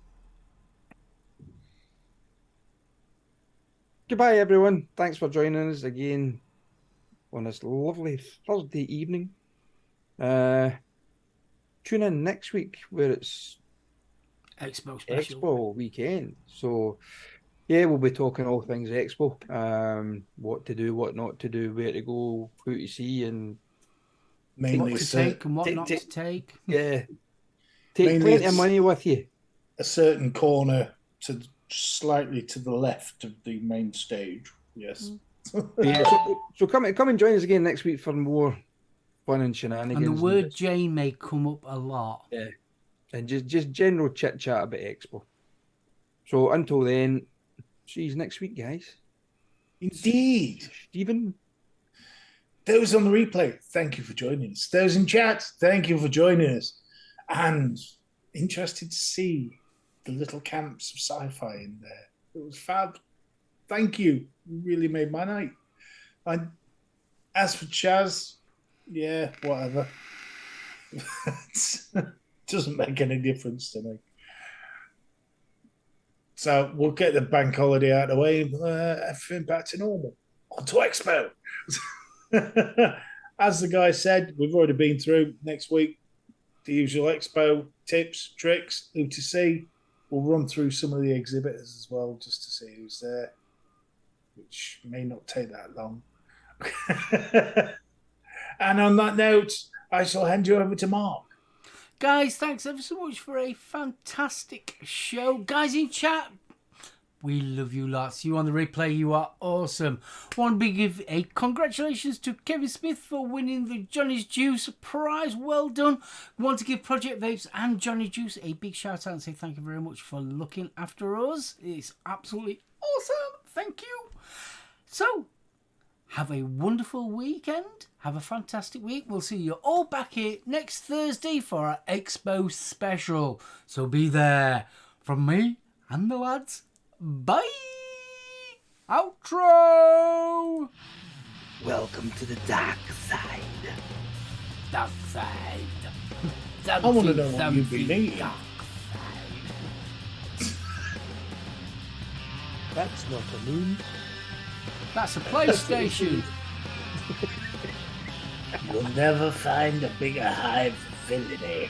Goodbye, everyone. Thanks for joining us again on this lovely Thursday evening. Tune in next week where it's Expo special. Expo weekend. So yeah, we'll be talking all things Expo. What to do, what not to do, where to go, who to see, and mainly what to take and what not to take. Yeah. Take plenty of money with you. A certain corner slightly to the left of the main stage. Yes. So come and join us again next week for more fun and shenanigans. And the word J may come up a lot. Yeah. And just general chit chat about Expo. So until then, see you next week, guys. Indeed. Stephen. Those on the replay, thank you for joining us. Those in chat, thank you for joining us. And interested to see the little camps of sci-fi in there. It was fab. Thank you. You really made my night. As for Chaz, yeah, whatever. Doesn't make any difference to me. So we'll get the bank holiday out of the way. Everything back to normal. On to Expo. As the guy said, we've already been through next week the usual Expo tips, tricks, who to see. We'll run through some of the exhibitors as well just to see who's there, which may not take that long. And on that note, I shall hand you over to Mark. Guys, thanks ever so much for a fantastic show. Guys in chat, we love you lots. You on the replay, you are awesome. One big give a congratulations to Kevin Smith for winning the Johnny's Juice prize. Well done. Want to give Project Vapes and Johnny Juice a big shout out and say thank you very much for looking after us. It's absolutely awesome. Thank you. So, Have a wonderful weekend. Have a fantastic week. We'll see you all back here next Thursday for our Expo special. So be there. From me and the lads, bye. Outro. Welcome to the dark side. Dark side. I want to know what you've been eating. Dark side. That's not a moon. That's a PlayStation. You'll never find a bigger hive of villainy.